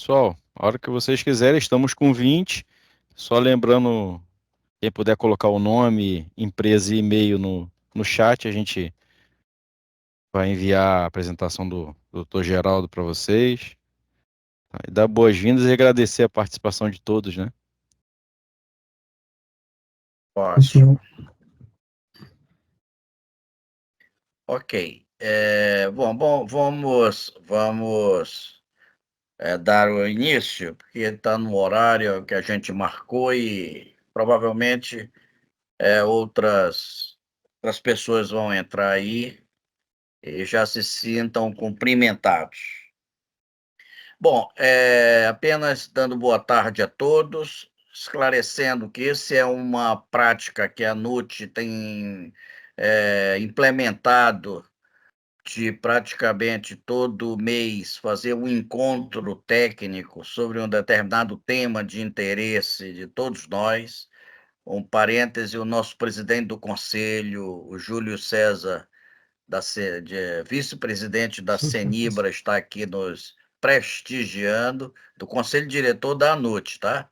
Pessoal, a hora que vocês quiserem, estamos com 20. Só lembrando, quem puder colocar o nome, empresa e e-mail no chat, a gente vai enviar a apresentação do Dr. Geraldo para vocês. Tá? E dar boas-vindas e agradecer a participação de todos, né? Ótimo. Ok. Bom, vamos dar o início, porque está no horário que a gente marcou e provavelmente outras pessoas vão entrar aí e já se sintam cumprimentados. Bom, apenas dando boa tarde a todos, esclarecendo que esse é uma prática que a NUT tem implementado de praticamente todo mês fazer um encontro técnico sobre um determinado tema de interesse de todos nós. Um parêntese, o nosso presidente do conselho, o Júlio César, vice-presidente da CENIBRA, está aqui nos prestigiando, do conselho diretor da ANUT, tá?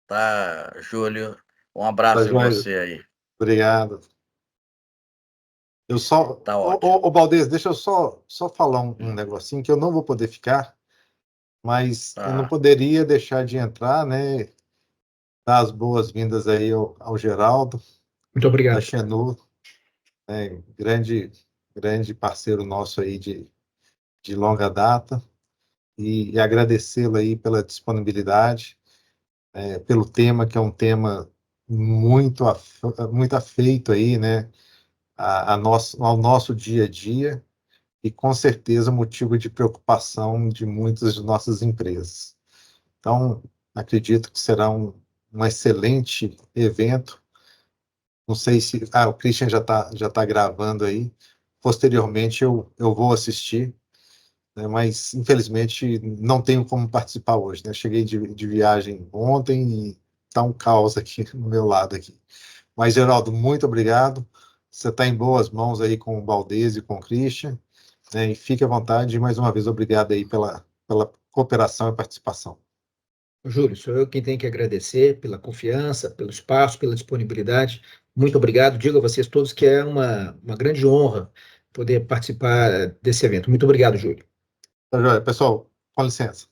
Tá, Júlio? Um abraço em joia. você aí. Obrigado. Eu só. Tá ótimo. Ô, Baldez, deixa eu só falar um negocinho que eu não vou poder ficar, mas eu não poderia deixar de entrar, né? Dar as boas-vindas aí ao Geraldo, Muito obrigado. da Xenu, né, grande parceiro nosso aí de longa data, e agradecê-lo aí pela disponibilidade, pelo tema, que é um tema muito afeito aí, né? Ao nosso dia a dia, e com certeza motivo de preocupação de muitas de nossas empresas. Então, acredito que será um excelente evento. Não sei se... o Christian já tá gravando aí. Posteriormente, eu vou assistir, né, mas, infelizmente, não tenho como participar hoje, né? Cheguei de viagem ontem e está um caos aqui no meu lado aqui. Mas, Geraldo, muito obrigado. Você está em boas mãos aí com o Baldez e com o Christian, né? E fique à vontade. Mais uma vez, obrigado aí pela cooperação e participação. Júlio, sou eu quem tem que agradecer pela confiança, pelo espaço, pela disponibilidade. Muito obrigado. Digo a vocês todos que é uma grande honra poder participar desse evento. Muito obrigado, Júlio. Tá joia. Pessoal, com licença.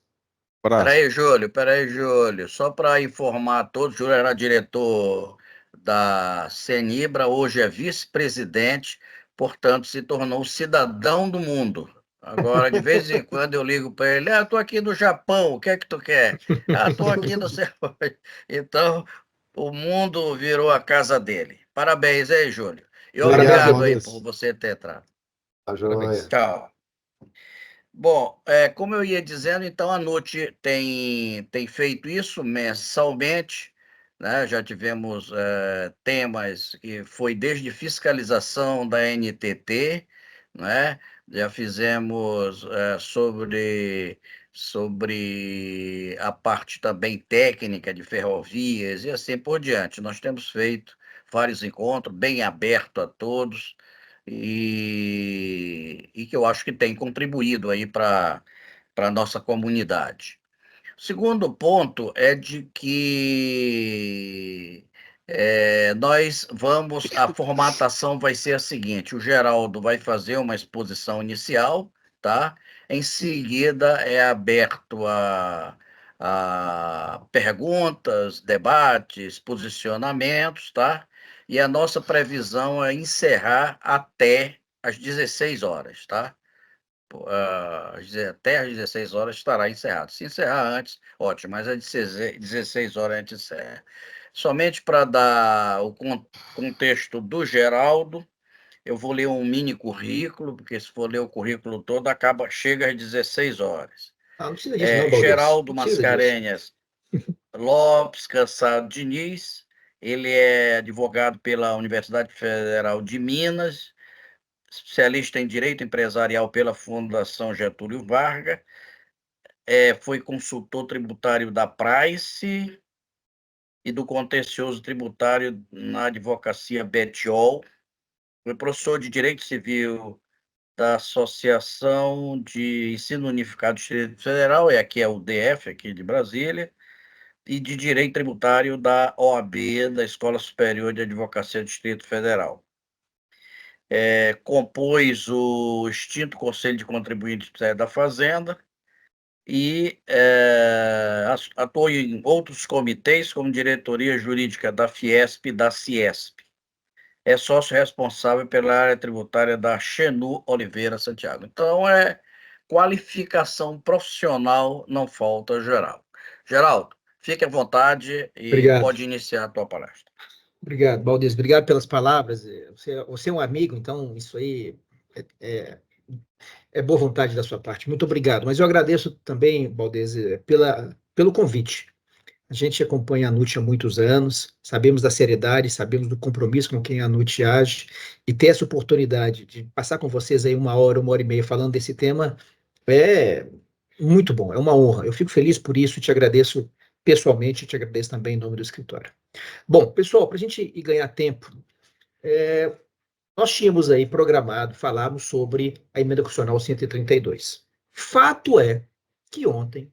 Peraí, Júlio. Só para informar a todos, Júlio era diretor da CENIBRA, hoje é vice-presidente, portanto, se tornou cidadão do mundo. Agora, de vez em quando, eu ligo para ele, estou aqui no Japão, o que é que tu quer? Estou aqui no céu. Então, o mundo virou a casa dele. Parabéns aí, Júlio. E obrigado aí por você ter entrado. Tá joia. Tchau. Bom, como eu ia dizendo, então a NUT tem feito isso mensalmente, né? Já tivemos temas que foi desde fiscalização da NTT, né? Já fizemos sobre a parte também técnica de ferrovias e assim por diante. Nós temos feito vários encontros, bem aberto a todos, e que eu acho que tem contribuído aí para a nossa comunidade. O segundo ponto é de que a formatação vai ser a seguinte: o Geraldo vai fazer uma exposição inicial, tá? Em seguida é aberto a perguntas, debates, posicionamentos, tá? E a nossa previsão é encerrar até às 16 horas, tá? Até às 16 horas estará encerrado. Se encerrar antes, ótimo, mas às 16 horas a gente encerra. Somente para dar o contexto do Geraldo, eu vou ler um mini currículo, porque se for ler o currículo todo, chega às 16 horas. Não precisa disso, não, Baldez. Geraldo Mascarenhas Lopes Cansado Diniz, ele é advogado pela Universidade Federal de Minas, especialista em Direito Empresarial pela Fundação Getúlio Vargas, foi consultor tributário da Price e do contencioso tributário na advocacia Betiol, foi professor de Direito Civil da Associação de Ensino Unificado do Distrito Federal, aqui é o DF, aqui de Brasília, e de Direito Tributário da OAB, da Escola Superior de Advocacia do Distrito Federal. Compôs o extinto Conselho de Contribuintes do Ministério da Fazenda e atuou em outros comitês, como diretoria jurídica da Fiesp e da Ciesp. É sócio responsável pela área tributária da Xenu Oliveira Santiago. Então, qualificação profissional não falta, Geraldo. Geraldo, fique à vontade e Obrigado. pode iniciar a tua palestra. Obrigado, Baldes. Obrigado pelas palavras. Você é um amigo, então isso aí é boa vontade da sua parte. Muito obrigado. Mas eu agradeço também, Baldes, pelo convite. A gente acompanha a NUT há muitos anos, sabemos da seriedade, sabemos do compromisso com quem a NUT age, e ter essa oportunidade de passar com vocês aí 1 hora e meia falando desse tema é muito bom, é uma honra. Eu fico feliz por isso, te agradeço pessoalmente, te agradeço também em nome do escritório. Bom, pessoal, para a gente ir ganhar tempo, nós tínhamos aí programado falarmos sobre a emenda constitucional 132. Fato é que ontem,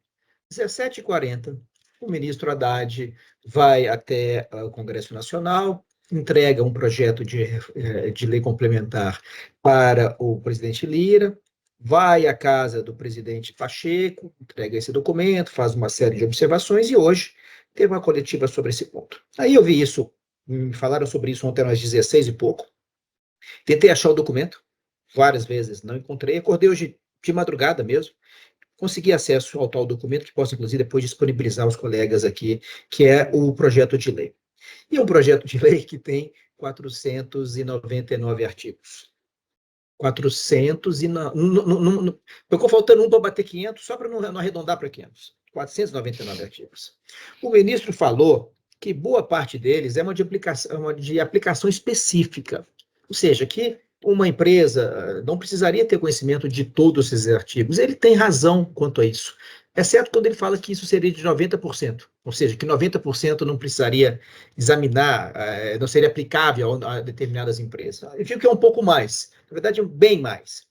17h40, o ministro Haddad vai até o Congresso Nacional, entrega um projeto de lei complementar para o presidente Lira, vai à casa do presidente Pacheco, entrega esse documento, faz uma série de observações e hoje teve uma coletiva sobre esse ponto. Aí eu vi isso, me falaram sobre isso ontem às 16 e pouco, tentei achar o documento, várias vezes não encontrei, acordei hoje de madrugada mesmo, consegui acesso ao tal documento, que posso, inclusive, depois disponibilizar aos colegas aqui, que é o projeto de lei. E é um projeto de lei que tem 499 artigos. 400 e... Ficou faltando um para bater 500, só para não arredondar para 500. 499 artigos. O ministro falou que boa parte deles é uma de aplicação específica, ou seja, que uma empresa não precisaria ter conhecimento de todos esses artigos. Ele tem razão quanto a isso, exceto quando ele fala que isso seria de 90%, ou seja, que 90% não precisaria examinar, não seria aplicável a determinadas empresas. Eu digo que é um pouco mais, na verdade, bem mais.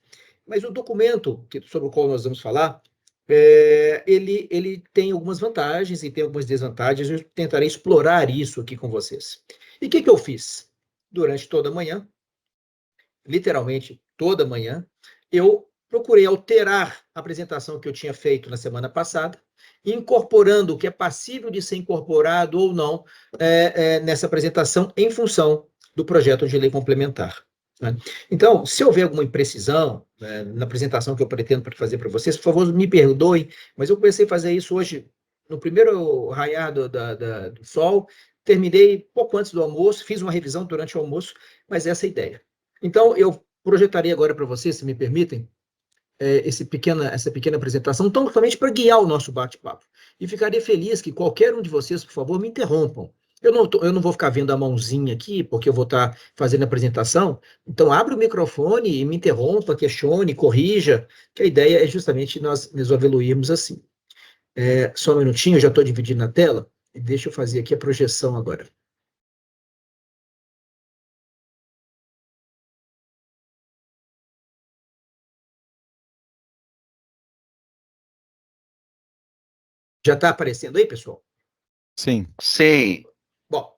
Mas o documento sobre o qual nós vamos falar, ele tem algumas vantagens e tem algumas desvantagens. Eu tentarei explorar isso aqui com vocês. E o que eu fiz? Durante toda a manhã, literalmente toda manhã, eu procurei alterar a apresentação que eu tinha feito na semana passada, incorporando o que é passível de ser incorporado ou não nessa apresentação em função do projeto de lei complementar. Né? Então, se houver alguma imprecisão na apresentação que eu pretendo fazer para vocês, por favor, me perdoem, mas eu comecei a fazer isso hoje, no primeiro raiar do sol, terminei pouco antes do almoço, fiz uma revisão durante o almoço, mas essa é a ideia. Então, eu projetaria agora para vocês, se me permitem, essa pequena apresentação, tão somente para guiar o nosso bate-papo. E ficaria feliz que qualquer um de vocês, por favor, me interrompam. Eu não vou ficar vendo a mãozinha aqui, porque eu vou estar fazendo a apresentação. Então, abra o microfone e me interrompa, questione, corrija, que a ideia é justamente nós evoluirmos assim. Só um minutinho, eu já estou dividindo a tela, e deixa eu fazer aqui a projeção agora. Já está aparecendo aí, pessoal? Sim. Sim. Bom,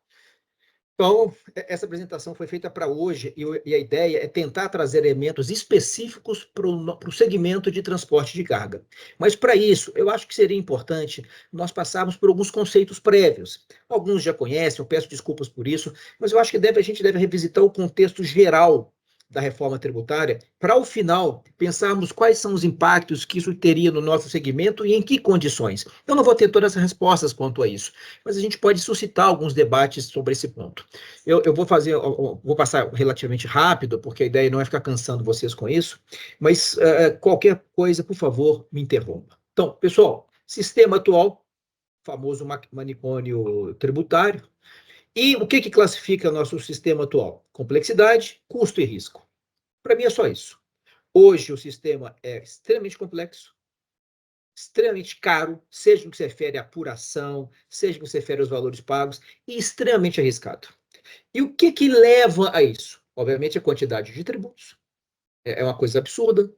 então, essa apresentação foi feita para hoje e a ideia é tentar trazer elementos específicos para o segmento de transporte de carga. Mas, para isso, eu acho que seria importante nós passarmos por alguns conceitos prévios. Alguns já conhecem, eu peço desculpas por isso, mas eu acho que a gente deve revisitar o contexto geral da reforma tributária, para, ao final, pensarmos quais são os impactos que isso teria no nosso segmento e em que condições. Eu não vou ter todas as respostas quanto a isso, mas a gente pode suscitar alguns debates sobre esse ponto. Eu vou passar relativamente rápido, porque a ideia não é ficar cansando vocês com isso, mas qualquer coisa, por favor, me interrompa. Então, pessoal, sistema atual, famoso manicômio tributário. E o que classifica nosso sistema atual? Complexidade, custo e risco. Para mim é só isso. Hoje o sistema é extremamente complexo, extremamente caro, seja no que se refere à apuração, seja no que se refere aos valores pagos, e extremamente arriscado. E o que leva a isso? Obviamente a quantidade de tributos, É uma coisa absurda.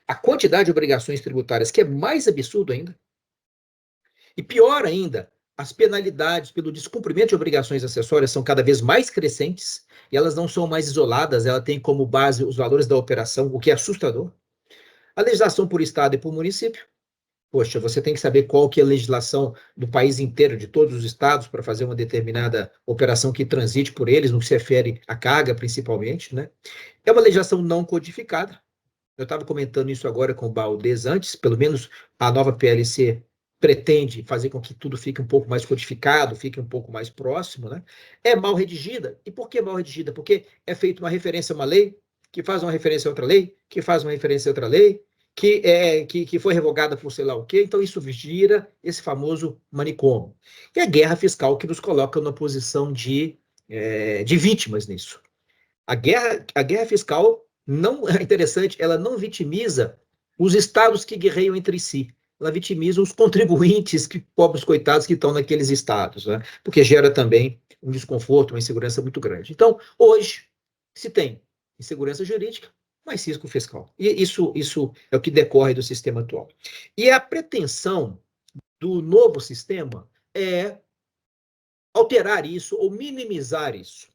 A quantidade de obrigações tributárias, que é mais absurdo ainda. E pior ainda, as penalidades pelo descumprimento de obrigações acessórias são cada vez mais crescentes e elas não são mais isoladas, ela tem como base os valores da operação, o que é assustador. A legislação por estado e por município. Poxa, você tem que saber qual que é a legislação do país inteiro, de todos os estados, para fazer uma determinada operação que transite por eles, no que se refere à carga, principalmente, né? É uma legislação não codificada. Eu estava comentando isso agora com o Baldez antes, pelo menos a nova PLC pretende fazer com que tudo fique um pouco mais codificado, fique um pouco mais próximo, né? É mal redigida. E por que mal redigida? Porque é feita uma referência a uma lei, que faz uma referência a outra lei, que faz uma referência a outra lei, que foi revogada por sei lá o quê. Então isso gira esse famoso manicômio. E a guerra fiscal que nos coloca numa posição de vítimas nisso. A guerra fiscal não é interessante, ela não vitimiza os estados que guerreiam entre si. Ela vitimiza os contribuintes, pobres coitados que estão naqueles estados, né? Porque gera também um desconforto, uma insegurança muito grande. Então, hoje, se tem insegurança jurídica, mais risco fiscal. E isso é o que decorre do sistema atual. E a pretensão do novo sistema é alterar isso ou minimizar isso.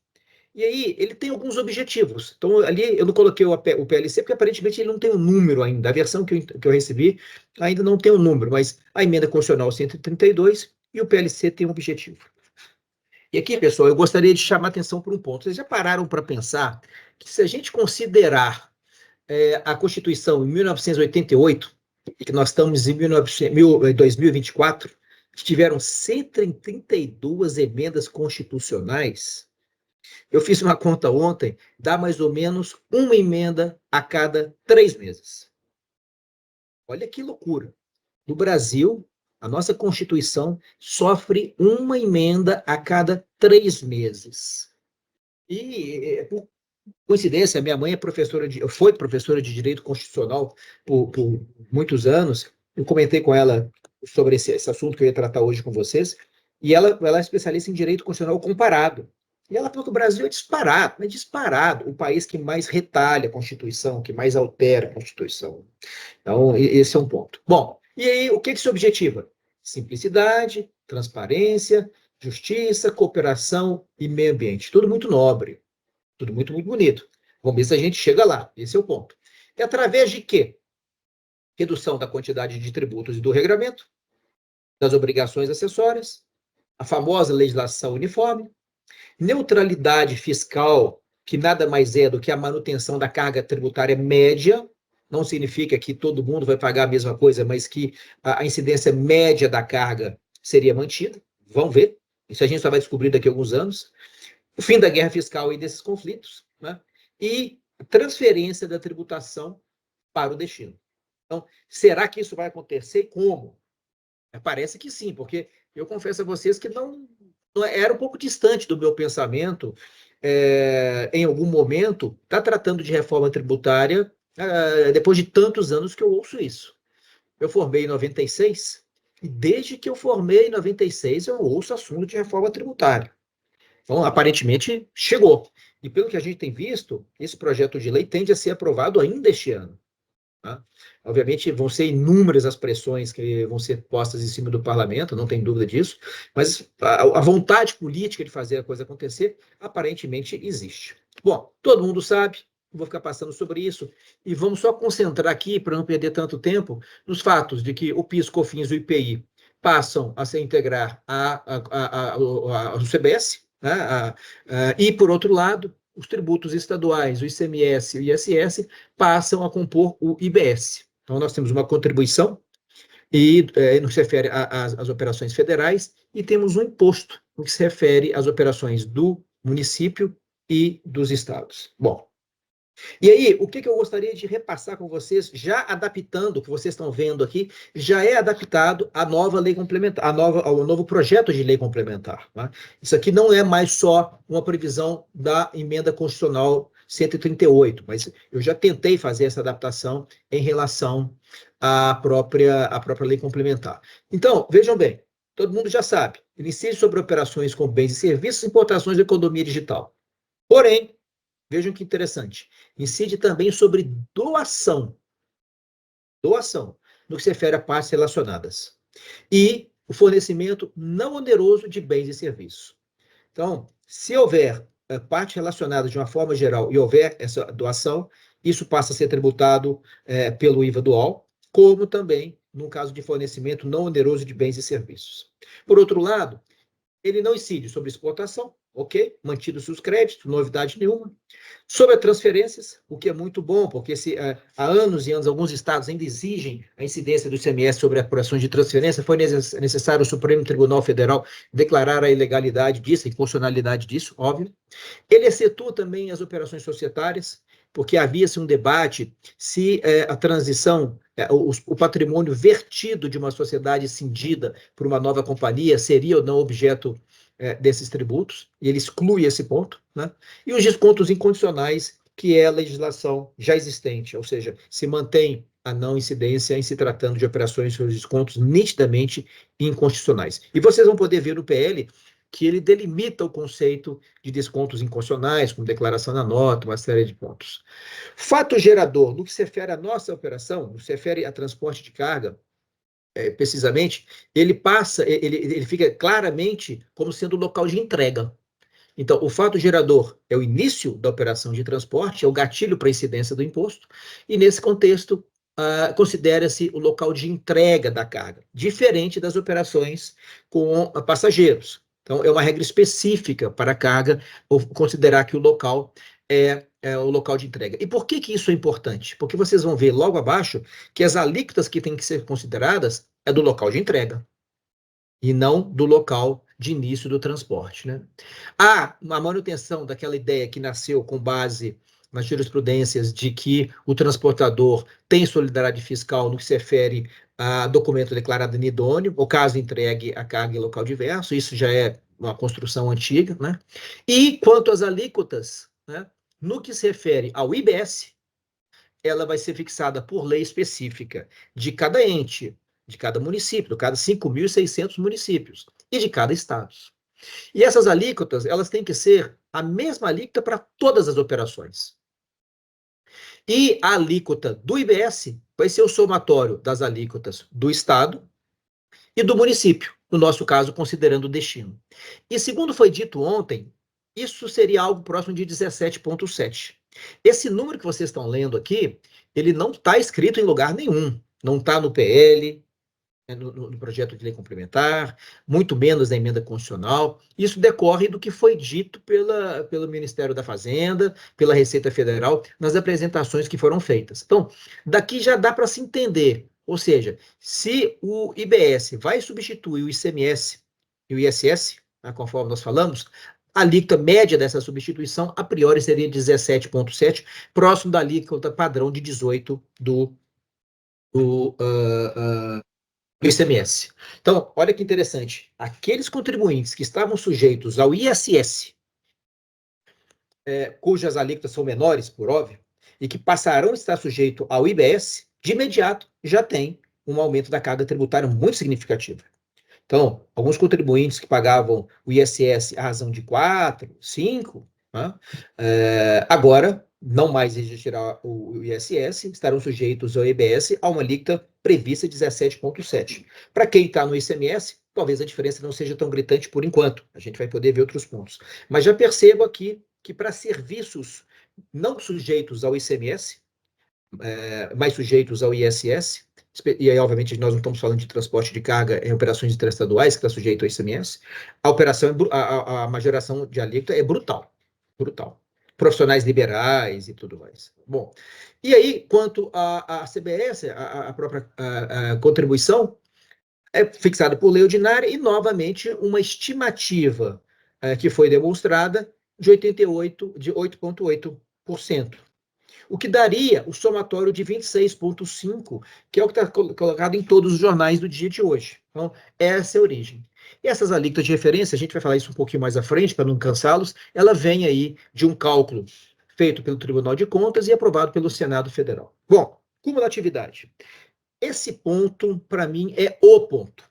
E aí, ele tem alguns objetivos. Então, ali eu não coloquei o PLC, porque aparentemente ele não tem um número ainda. A versão que eu recebi ainda não tem um número, mas a emenda constitucional 132 e o PLC tem um objetivo. E aqui, pessoal, eu gostaria de chamar a atenção para um ponto. Vocês já pararam para pensar que se a gente considerar a Constituição em 1988, e que nós estamos em 2024, tiveram 132 emendas constitucionais. Eu fiz uma conta ontem, dá mais ou menos uma emenda a cada 3 meses. Olha que loucura. No Brasil, a nossa Constituição sofre uma emenda a cada 3 meses. E, por coincidência, minha mãe foi professora de Direito Constitucional por muitos anos. Eu comentei com ela sobre esse assunto que eu ia tratar hoje com vocês, e ela é especialista em Direito Constitucional comparado. E ela falou que o Brasil é disparado o país que mais retalha a Constituição, que mais altera a Constituição. Então, esse é um ponto. Bom, e aí, o que se objetiva? Simplicidade, transparência, justiça, cooperação e meio ambiente. Tudo muito nobre, tudo muito, muito bonito. Vamos ver se a gente chega lá. Esse é o ponto. E através de quê? Redução da quantidade de tributos e do regramento, das obrigações acessórias, a famosa legislação uniforme, neutralidade fiscal, que nada mais é do que a manutenção da carga tributária média, não significa que todo mundo vai pagar a mesma coisa, mas que a incidência média da carga seria mantida. Vamos ver. Isso a gente só vai descobrir daqui a alguns anos. O fim da guerra fiscal e desses conflitos, né? E transferência da tributação para o destino. Então, será que isso vai acontecer? Como? Parece que sim, porque eu confesso a vocês que não era um pouco distante do meu pensamento, em algum momento, estar tratando de reforma tributária depois de tantos anos que eu ouço isso. Eu formei em 96, e desde que eu formei em 96, eu ouço assunto de reforma tributária. Então, aparentemente, chegou. E pelo que a gente tem visto, esse projeto de lei tende a ser aprovado ainda este ano. Tá? Obviamente, vão ser inúmeras as pressões que vão ser postas em cima do parlamento, não tem dúvida disso, mas a vontade política de fazer a coisa acontecer, aparentemente, existe. Bom, todo mundo sabe, não vou ficar passando sobre isso, e vamos só concentrar aqui, para não perder tanto tempo, nos fatos de que o PIS, COFINS e o IPI passam a se integrar ao CBS, né? E, por outro lado, os tributos estaduais, o ICMS e o ISS, passam a compor o IBS. Então, nós temos uma contribuição, e no que se refere às operações federais, e temos um imposto, no que se refere às operações do município e dos estados. Bom, e aí, o que eu gostaria de repassar com vocês, já adaptando, o que vocês estão vendo aqui, já é adaptado à nova lei complementar, ao novo projeto de lei complementar. Tá? Isso aqui não é mais só uma previsão da emenda constitucional 138, mas eu já tentei fazer essa adaptação em relação à própria lei complementar. Então, vejam bem, todo mundo já sabe, inicie sobre operações com bens e serviços, importações e economia digital. Porém, Vejam que interessante. Incide também sobre doação. Doação, no que se refere a partes relacionadas. E o fornecimento não oneroso de bens e serviços. Então, se houver parte relacionada de uma forma geral e houver essa doação, isso passa a ser tributado pelo IVA dual, como também no caso de fornecimento não oneroso de bens e serviços. Por outro lado, ele não incide sobre exportação, ok? Mantidos os créditos, novidade nenhuma. Sobre as transferências, o que é muito bom, porque há anos e anos alguns estados ainda exigem a incidência do ICMS sobre apurações de transferência, foi necessário o Supremo Tribunal Federal declarar a ilegalidade disso, a inconstitucionalidade disso, óbvio. Ele excetua também as operações societárias, porque havia-se um debate se a transição, o patrimônio vertido de uma sociedade cindida por uma nova companhia seria ou não objeto desses tributos, e ele exclui esse ponto, né? E os descontos incondicionais, que é a legislação já existente, ou seja, se mantém a não incidência em se tratando de operações sobre descontos nitidamente inconstitucionais. E vocês vão poder ver no PL que ele delimita o conceito de descontos inconstitucionais, com declaração na nota, uma série de pontos. Fato gerador, no que se refere à nossa operação, no que se refere a transporte de carga, precisamente, ele fica claramente como sendo o local de entrega. Então, o fato gerador é o início da operação de transporte, é o gatilho para a incidência do imposto, e nesse contexto, considera-se o local de entrega da carga, diferente das operações com passageiros. Então, é uma regra específica para a carga, ou considerar que o local é o local de entrega. E por que isso é importante? Porque vocês vão ver logo abaixo que as alíquotas que têm que ser consideradas é do local de entrega, e não do local de início do transporte, né? Há uma manutenção daquela ideia que nasceu com base nas jurisprudências de que o transportador tem solidariedade fiscal no que se refere a documento declarado inidôneo, ou caso entregue a carga em local diverso, isso já é uma construção antiga, né? E quanto às alíquotas, né, no que se refere ao IBS, ela vai ser fixada por lei específica de cada ente, de cada município, de cada 5.600 municípios e de cada estado. E essas alíquotas, elas têm que ser a mesma alíquota para todas as operações. E a alíquota do IBS vai ser o somatório das alíquotas do estado e do município, no nosso caso, considerando o destino. E segundo foi dito ontem, isso seria algo próximo de 17,7. Esse número que vocês estão lendo aqui, ele não está escrito em lugar nenhum. Não está no PL, no projeto de lei complementar, muito menos na emenda constitucional. Isso decorre do que foi dito pelo Ministério da Fazenda, pela Receita Federal, nas apresentações que foram feitas. Então, daqui já dá para se entender. Ou seja, se o IBS vai substituir o ICMS e o ISS, né, conforme nós falamos, a alíquota média dessa substituição, a priori, seria 17,7, próximo da alíquota padrão de 18 do ICMS. Então, olha que interessante. Aqueles contribuintes que estavam sujeitos ao ISS, cujas alíquotas são menores, por óbvio, e que passarão a estar sujeitos ao IBS, de imediato já tem um aumento da carga tributária muito significativa. Então, alguns contribuintes que pagavam o ISS à razão de 4, 5, né, agora não mais existirá o ISS, estarão sujeitos ao IBS a uma alíquota prevista 17,7. Para quem está no ICMS, talvez a diferença não seja tão gritante por enquanto. A gente vai poder ver outros pontos. Mas já percebo aqui que para serviços não sujeitos ao ICMS, mais sujeitos ao ISS, e aí, obviamente, nós não estamos falando de transporte de carga em operações interestaduais, que está sujeito ao ICMS, a operação, a majoração de alíquota é brutal. Brutal. Profissionais liberais e tudo mais. Bom, e aí, quanto à CBS, a própria contribuição é fixada por lei ordinária e, novamente, uma estimativa que foi demonstrada de 8,8%. O que daria o somatório de 26,5, que é o que está colocado em todos os jornais do dia de hoje. Então, essa é a origem. E essas alíquotas de referência, a gente vai falar isso um pouquinho mais à frente, para não cansá-los, ela vem aí de um cálculo feito pelo Tribunal de Contas e aprovado pelo Senado Federal. Bom, cumulatividade. Esse ponto, para mim, é o ponto.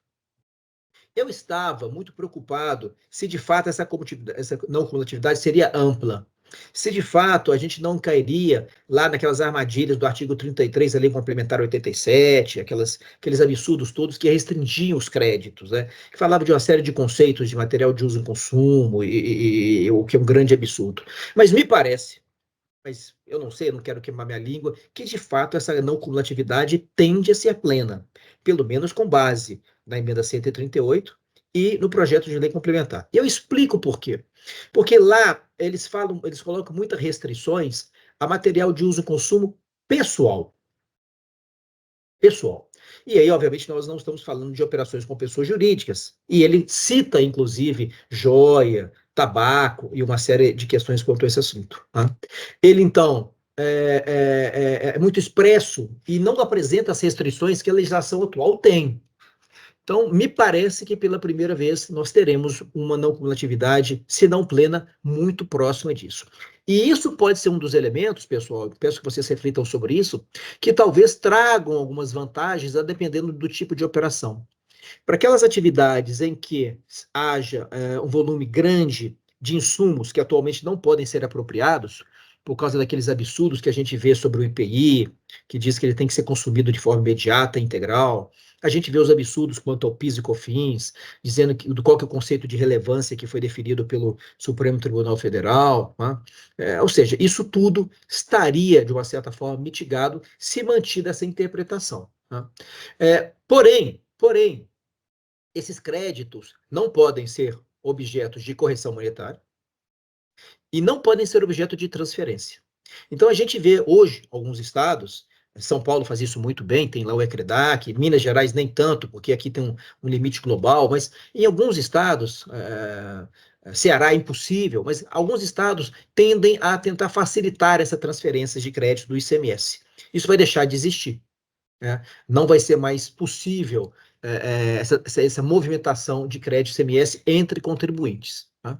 Eu estava muito preocupado se, de fato, essa não cumulatividade seria ampla. Se de fato a gente não cairia lá naquelas armadilhas do artigo 33 da Lei Complementar 87, aqueles absurdos todos que restringiam os créditos, né? Que falava de uma série de conceitos de material de uso e consumo, o que é um grande absurdo. Mas me parece, mas eu não sei, eu não quero queimar minha língua, que de fato essa não cumulatividade tende a ser plena, pelo menos com base na emenda 138 e no projeto de lei complementar. Eu explico por quê. Porque lá eles colocam muitas restrições a material de uso e consumo pessoal. Pessoal. E aí, obviamente, nós não estamos falando de operações com pessoas jurídicas. E ele cita, inclusive, joia, tabaco e uma série de questões quanto a esse assunto. Tá? Ele, então, é muito expresso e não apresenta as restrições que a legislação atual tem. Então, me parece que pela primeira vez nós teremos uma não cumulatividade, se não plena, muito próxima disso. E isso pode ser um dos elementos, pessoal, peço que vocês reflitam sobre isso, que talvez tragam algumas vantagens, dependendo do tipo de operação. Para aquelas atividades em que haja um volume grande de insumos que atualmente não podem ser apropriados, por causa daqueles absurdos que a gente vê sobre o IPI, que diz que ele tem que ser consumido de forma imediata, integral. A gente vê os absurdos quanto ao PIS e COFINS, dizendo qual que é o conceito de relevância que foi definido pelo Supremo Tribunal Federal. Tá? Ou seja, isso tudo estaria, de uma certa forma, mitigado se mantida essa interpretação. Tá? Porém, esses créditos não podem ser objetos de correção monetária e não podem ser objeto de transferência. Então, a gente vê hoje alguns estados, São Paulo faz isso muito bem, tem lá o ECREDAC, Minas Gerais nem tanto, porque aqui tem um limite global, mas em alguns estados, Ceará é impossível, mas alguns estados tendem a tentar facilitar essa transferência de crédito do ICMS. Isso vai deixar de existir. Né? Não vai ser mais possível essa movimentação de crédito ICMS entre contribuintes. Tá?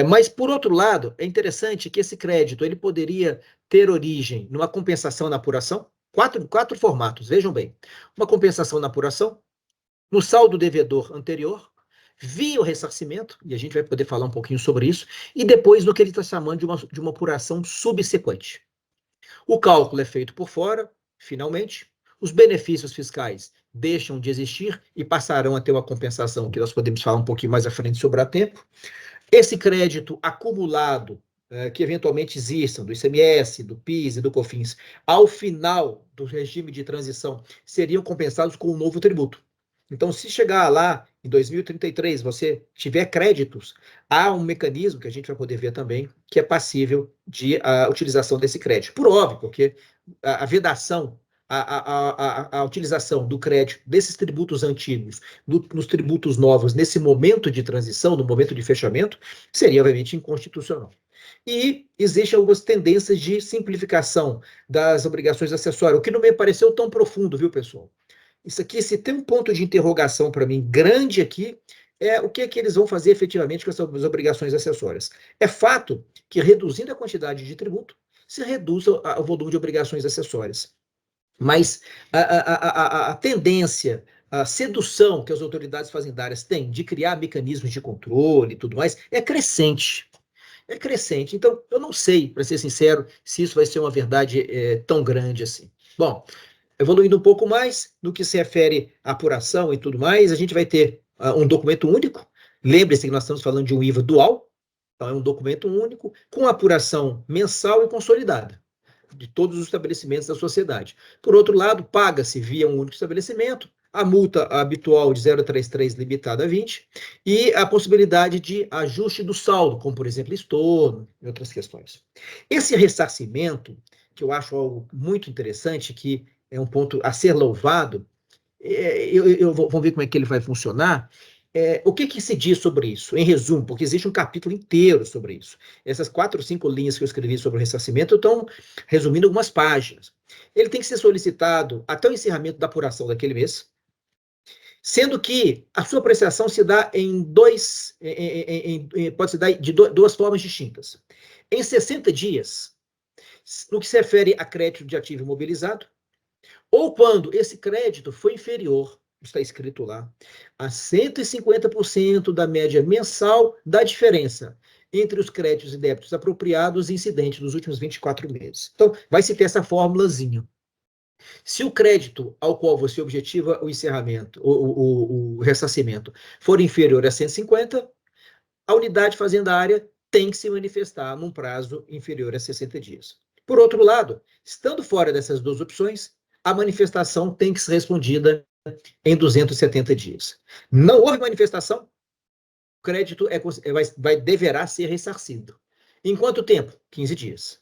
Mas, por outro lado, é interessante que esse crédito ele poderia ter origem numa compensação na apuração, quatro formatos, vejam bem. Uma compensação na apuração, no saldo devedor anterior, via o ressarcimento, e a gente vai poder falar um pouquinho sobre isso, e depois no que ele está chamando de uma apuração subsequente. O cálculo é feito por fora, finalmente, os benefícios fiscais deixam de existir e passarão a ter uma compensação, que nós podemos falar um pouquinho mais à frente sobre a tempo. Esse crédito acumulado, que eventualmente existam, do ICMS, do PIS e do COFINS, ao final do regime de transição, seriam compensados com um novo tributo. Então, se chegar lá em 2033, você tiver créditos, há um mecanismo que a gente vai poder ver também, que é passível de utilização desse crédito. Por óbvio, porque a vedação, a utilização do crédito desses tributos antigos nos tributos novos, nesse momento de transição, no momento de fechamento, seria, obviamente, inconstitucional. E existem algumas tendências de simplificação das obrigações acessórias, o que não me pareceu tão profundo, viu, pessoal? Isso aqui, se tem um ponto de interrogação para mim grande aqui, é o que eles vão fazer efetivamente com essas obrigações acessórias. É fato que, reduzindo a quantidade de tributo, se reduz o volume de obrigações acessórias. Mas a tendência, a sedução que as autoridades fazendárias têm de criar mecanismos de controle e tudo mais, é crescente. É crescente. Então, eu não sei, para ser sincero, se isso vai ser uma verdade tão grande assim. Bom, evoluindo um pouco mais, no que se refere à apuração e tudo mais, a gente vai ter um documento único. Lembre-se que nós estamos falando de um IVA dual, então é um documento único, com apuração mensal e consolidada de todos os estabelecimentos da sociedade. Por outro lado, paga-se via um único estabelecimento, a multa habitual de 0,33 limitada a 20, e a possibilidade de ajuste do saldo, como, por exemplo, estorno e outras questões. Esse ressarcimento, que eu acho algo muito interessante, que é um ponto a ser louvado, vamos ver como é que ele vai funcionar. O que se diz sobre isso? Em resumo, porque existe um capítulo inteiro sobre isso. Essas 4 ou 5 linhas que eu escrevi sobre o ressarcimento estão resumindo algumas páginas. Ele tem que ser solicitado até o encerramento da apuração daquele mês, sendo que a sua apreciação se dá pode se dar de duas formas distintas. Em 60 dias, no que se refere a crédito de ativo imobilizado, ou quando esse crédito foi inferior, está escrito lá, a 150% da média mensal da diferença entre os créditos e débitos apropriados e incidentes dos últimos 24 meses. Então, vai se ter essa formulazinha. Se o crédito ao qual você objetiva o encerramento, o ressarcimento, for inferior a 150, a unidade fazendária tem que se manifestar num prazo inferior a 60 dias. Por outro lado, estando fora dessas duas opções, a manifestação tem que ser respondida em 270 dias. Não houve manifestação, o crédito deverá ser ressarcido. Em quanto tempo? 15 dias.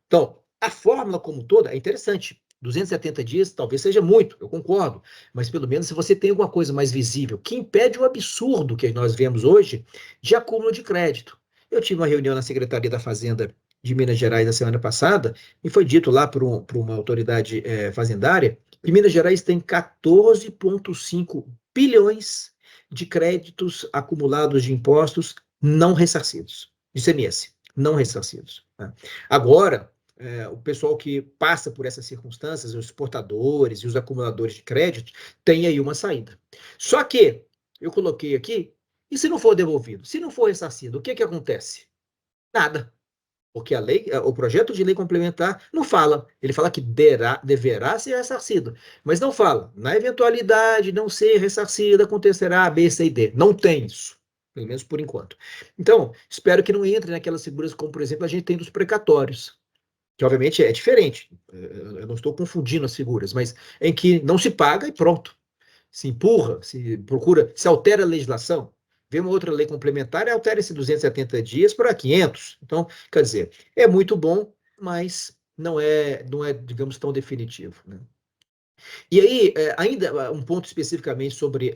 Então, a fórmula como toda é interessante. 270 dias talvez seja muito, eu concordo, mas pelo menos se você tem alguma coisa mais visível, que impede o absurdo que nós vemos hoje de acúmulo de crédito. Eu tive uma reunião na Secretaria da Fazenda de Minas Gerais na semana passada, e foi dito lá por uma autoridade fazendária que Minas Gerais tem 14,5 bilhões de créditos acumulados de impostos não ressarcidos, de ICMS, não ressarcidos. Né? Agora, o pessoal que passa por essas circunstâncias, os exportadores e os acumuladores de crédito, tem aí uma saída. Só que, eu coloquei aqui, e se não for devolvido? Se não for ressarcido, o que acontece? Nada. Porque a lei, o projeto de lei complementar não fala. Ele fala que deverá ser ressarcido, mas não fala. Na eventualidade de não ser ressarcido, acontecerá A, B, C e D. Não tem isso, pelo menos por enquanto. Então, espero que não entre naquelas figuras como, por exemplo, a gente tem dos precatórios, que obviamente é diferente. Eu não estou confundindo as figuras, mas em que não se paga e pronto. Se empurra, se procura, se altera a legislação, vê uma outra lei complementar e altera esses 270 dias para 500. Então, quer dizer, é muito bom, mas não é, digamos, tão definitivo, né? E aí, ainda um ponto especificamente sobre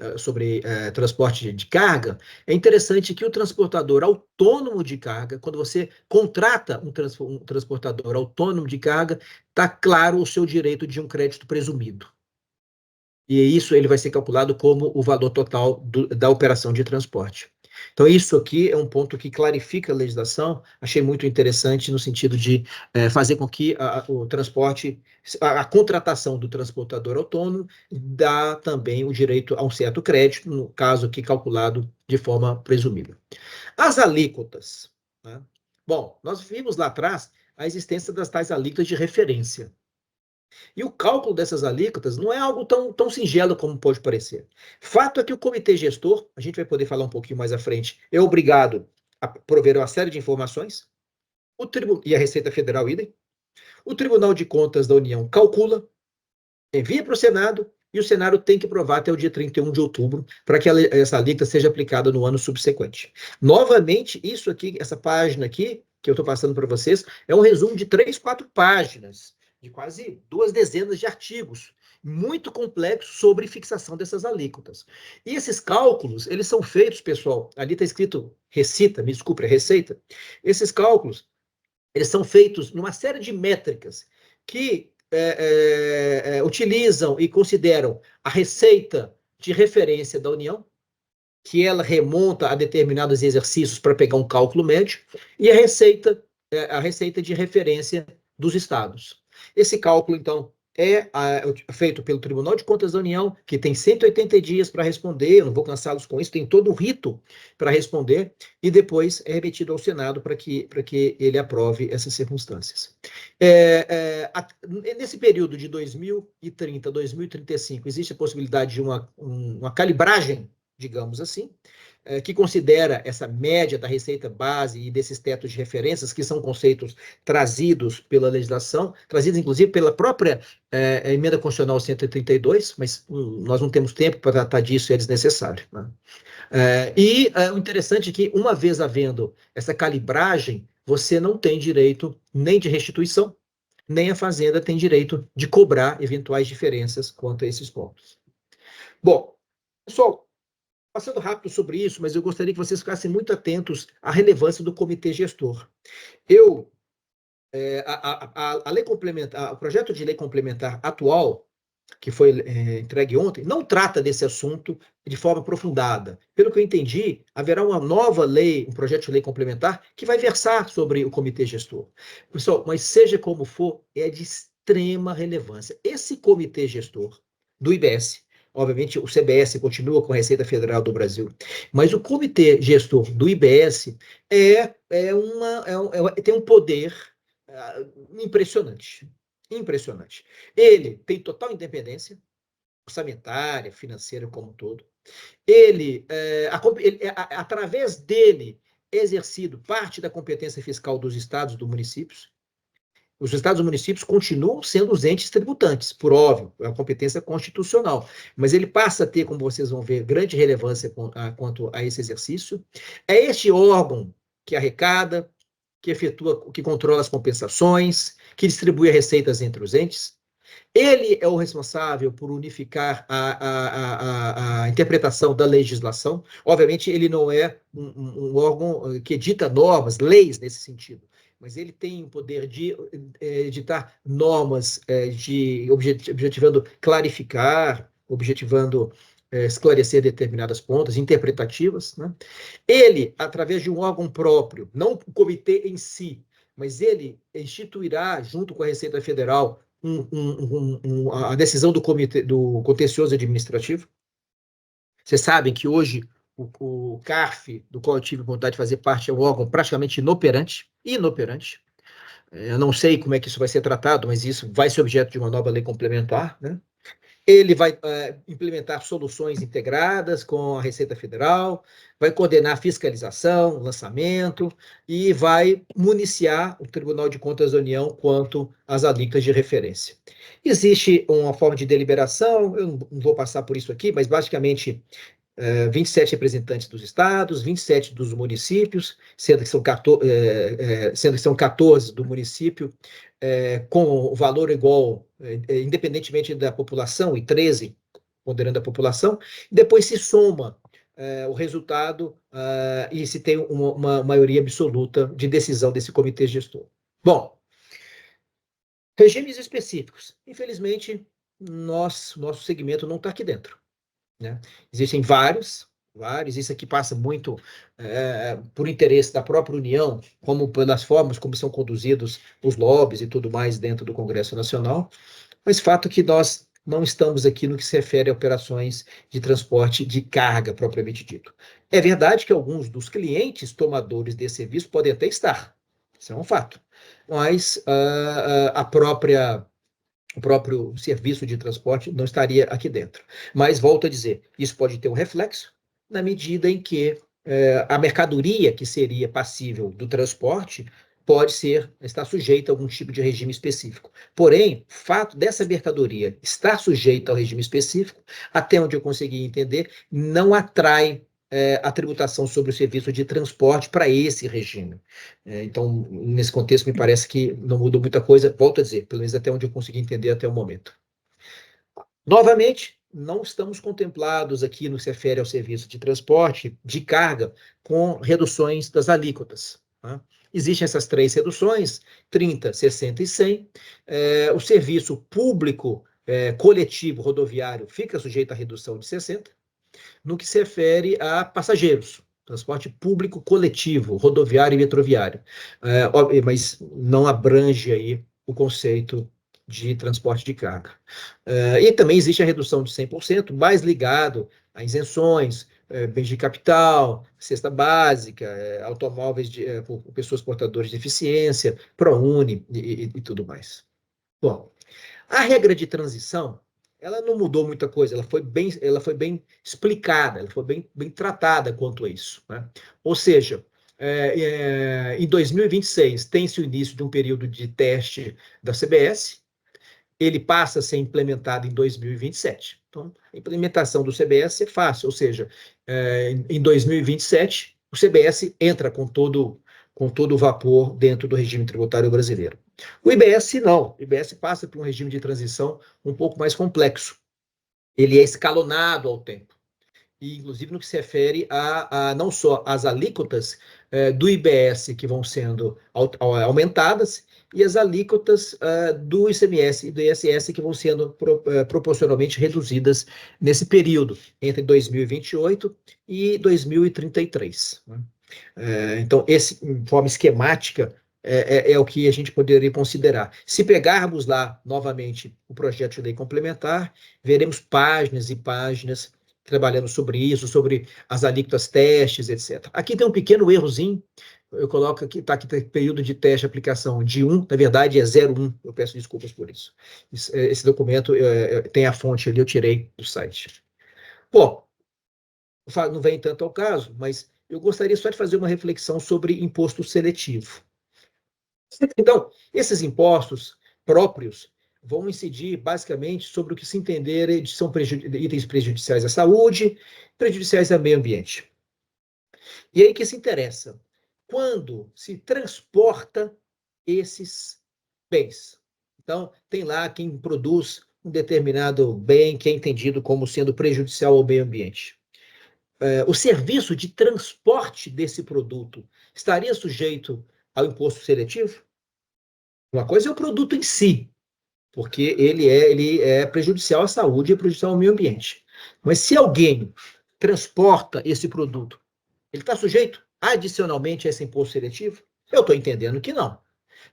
transporte de carga, é interessante que o transportador autônomo de carga, quando você contrata um transportador autônomo de carga, está claro o seu direito de um crédito presumido. E isso ele vai ser calculado como o valor total da operação de transporte. Então, isso aqui é um ponto que clarifica a legislação, achei muito interessante no sentido de fazer com que o transporte, a contratação do transportador autônomo dá também o direito a um certo crédito, no caso aqui calculado de forma presumível. As alíquotas, né? Bom, nós vimos lá atrás a existência das tais alíquotas de referência. E o cálculo dessas alíquotas não é algo tão singelo como pode parecer. Fato é que o comitê gestor, a gente vai poder falar um pouquinho mais à frente, é obrigado a prover uma série de informações, e a Receita Federal idem. O Tribunal de Contas da União calcula, envia para o Senado, e o Senado tem que aprovar até o dia 31 de outubro para que essa alíquota seja aplicada no ano subsequente. Novamente, isso aqui, essa página aqui, que eu estou passando para vocês, é um resumo de 3, 4 páginas, de quase 2 dezenas de artigos, muito complexos sobre fixação dessas alíquotas. E esses cálculos, eles são feitos, pessoal, ali está escrito receita. Esses cálculos, eles são feitos numa série de métricas que utilizam e consideram a receita de referência da União, que ela remonta a determinados exercícios para pegar um cálculo médio, e a receita de referência dos estados. Esse cálculo, então, é feito pelo Tribunal de Contas da União, que tem 180 dias para responder, eu não vou cansá-los com isso, tem todo um rito para responder, e depois é remetido ao Senado para que ele aprove essas circunstâncias. Nesse período de 2030 a 2035, existe a possibilidade de uma calibragem, digamos assim, que considera essa média da receita base e desses tetos de referências, que são conceitos trazidos pela legislação, trazidos inclusive pela própria emenda constitucional 132, mas nós não temos tempo para tratar disso, é desnecessário, né? O interessante é que, uma vez havendo essa calibragem, você não tem direito nem de restituição, nem a Fazenda tem direito de cobrar eventuais diferenças quanto a esses pontos. Bom, pessoal, passando rápido sobre isso, mas eu gostaria que vocês ficassem muito atentos à relevância do comitê gestor. A lei complementar, o projeto de lei complementar atual, que foi entregue ontem, não trata desse assunto de forma aprofundada. Pelo que eu entendi, haverá uma nova lei, um projeto de lei complementar, que vai versar sobre o comitê gestor. Pessoal, mas seja como for, é de extrema relevância. Esse comitê gestor do IBS obviamente o CBS continua com a Receita Federal do Brasil, mas o comitê gestor do IBS tem um poder impressionante, impressionante. Ele tem total independência orçamentária, financeira como um todo. Através dele, é exercido parte da competência fiscal dos estados e dos municípios. Os estados e municípios continuam sendo os entes tributantes, por óbvio, é uma competência constitucional, mas ele passa a ter, como vocês vão ver, grande relevância quanto a esse exercício. É este órgão que arrecada, que efetua, que controla as compensações, que distribui as receitas entre os entes. Ele é o responsável por unificar a interpretação da legislação. Obviamente, ele não é um órgão que edita normas, leis nesse sentido, mas ele tem o poder de editar normas objetivando clarificar, objetivando esclarecer determinadas pontas interpretativas, né? Ele, através de um órgão próprio, não o comitê em si, mas ele instituirá, junto com a Receita Federal, a decisão do comitê do contencioso administrativo. Vocês sabem que hoje o CARF, do qual eu tive vontade de fazer parte, é um órgão praticamente inoperante. Eu não sei como é que isso vai ser tratado, mas isso vai ser objeto de uma nova lei complementar, né? Ele vai implementar soluções integradas com a Receita Federal, vai coordenar fiscalização, lançamento e vai municiar o Tribunal de Contas da União quanto às alíquotas de referência. Existe uma forma de deliberação, eu não vou passar por isso aqui, mas basicamente 27 representantes dos estados, 27 dos municípios, sendo que são 14 do município, com valor igual, independentemente da população, e 13 ponderando a população, depois se soma o resultado e se tem uma maioria absoluta de decisão desse comitê gestor. Bom, regimes específicos. Infelizmente, nosso segmento não está aqui dentro, né? Existem vários, isso aqui passa muito por interesse da própria União, como pelas formas como são conduzidos os lobbies e tudo mais dentro do Congresso Nacional, mas fato que nós não estamos aqui no que se refere a operações de transporte de carga, propriamente dito. É verdade que alguns dos clientes tomadores desse serviço podem até estar, isso é um fato, mas o próprio serviço de transporte não estaria aqui dentro. Mas, volto a dizer, isso pode ter um reflexo na medida em que a mercadoria que seria passível do transporte pode estar sujeita a algum tipo de regime específico. Porém, o fato dessa mercadoria estar sujeita ao regime específico, até onde eu consegui entender, não atrai a tributação sobre o serviço de transporte para esse regime. Então, nesse contexto, me parece que não mudou muita coisa, volto a dizer, pelo menos até onde eu consegui entender até o momento. Novamente, não estamos contemplados aqui no que se refere ao serviço de transporte de carga com reduções das alíquotas, tá? Existem essas 3 reduções, 30, 60 e 100. O serviço público coletivo rodoviário fica sujeito à redução de 60. No que se refere a passageiros, transporte público coletivo, rodoviário e metroviário, mas não abrange aí o conceito de transporte de carga. E também existe a redução de 100%, mais ligado a isenções, bens de capital, cesta básica, automóveis por pessoas portadoras de deficiência, ProUni e tudo mais. Bom, a regra de transição, ela não mudou muita coisa, ela foi bem explicada, ela foi bem tratada quanto a isso, né? Ou seja, em 2026 tem-se o início de um período de teste da CBS, ele passa a ser implementado em 2027. Então, a implementação do CBS é fácil, ou seja, em 2027 o CBS entra com todo o vapor dentro do regime tributário brasileiro. O IBS não, o IBS passa por um regime de transição um pouco mais complexo. Ele é escalonado ao tempo. E, inclusive, no que se refere a não só as alíquotas do IBS que vão sendo aumentadas e as alíquotas do ICMS e do ISS que vão sendo proporcionalmente reduzidas nesse período, entre 2028 e 2033. Né? Então, de forma esquemática, é o que a gente poderia considerar. Se pegarmos lá, novamente, o projeto de lei complementar, veremos páginas e páginas trabalhando sobre isso, sobre as alíquotas testes, etc. Aqui tem um pequeno errozinho, eu coloco aqui, está aqui, tem período de teste, aplicação de 1, na verdade é 01, eu peço desculpas por isso. Esse documento tem a fonte ali, eu tirei do site. Bom, não vem tanto ao caso, mas eu gostaria só de fazer uma reflexão sobre imposto seletivo. Então, esses impostos próprios vão incidir basicamente sobre o que se entender são itens prejudiciais à saúde, prejudiciais ao meio ambiente. E aí que se interessa, quando se transporta esses bens. Então, tem lá quem produz um determinado bem que é entendido como sendo prejudicial ao meio ambiente. O serviço de transporte desse produto estaria sujeito ao imposto seletivo? Uma coisa é o produto em si, porque ele é prejudicial à saúde e prejudicial ao meio ambiente. Mas se alguém transporta esse produto, ele está sujeito adicionalmente a esse imposto seletivo? Eu estou entendendo que não,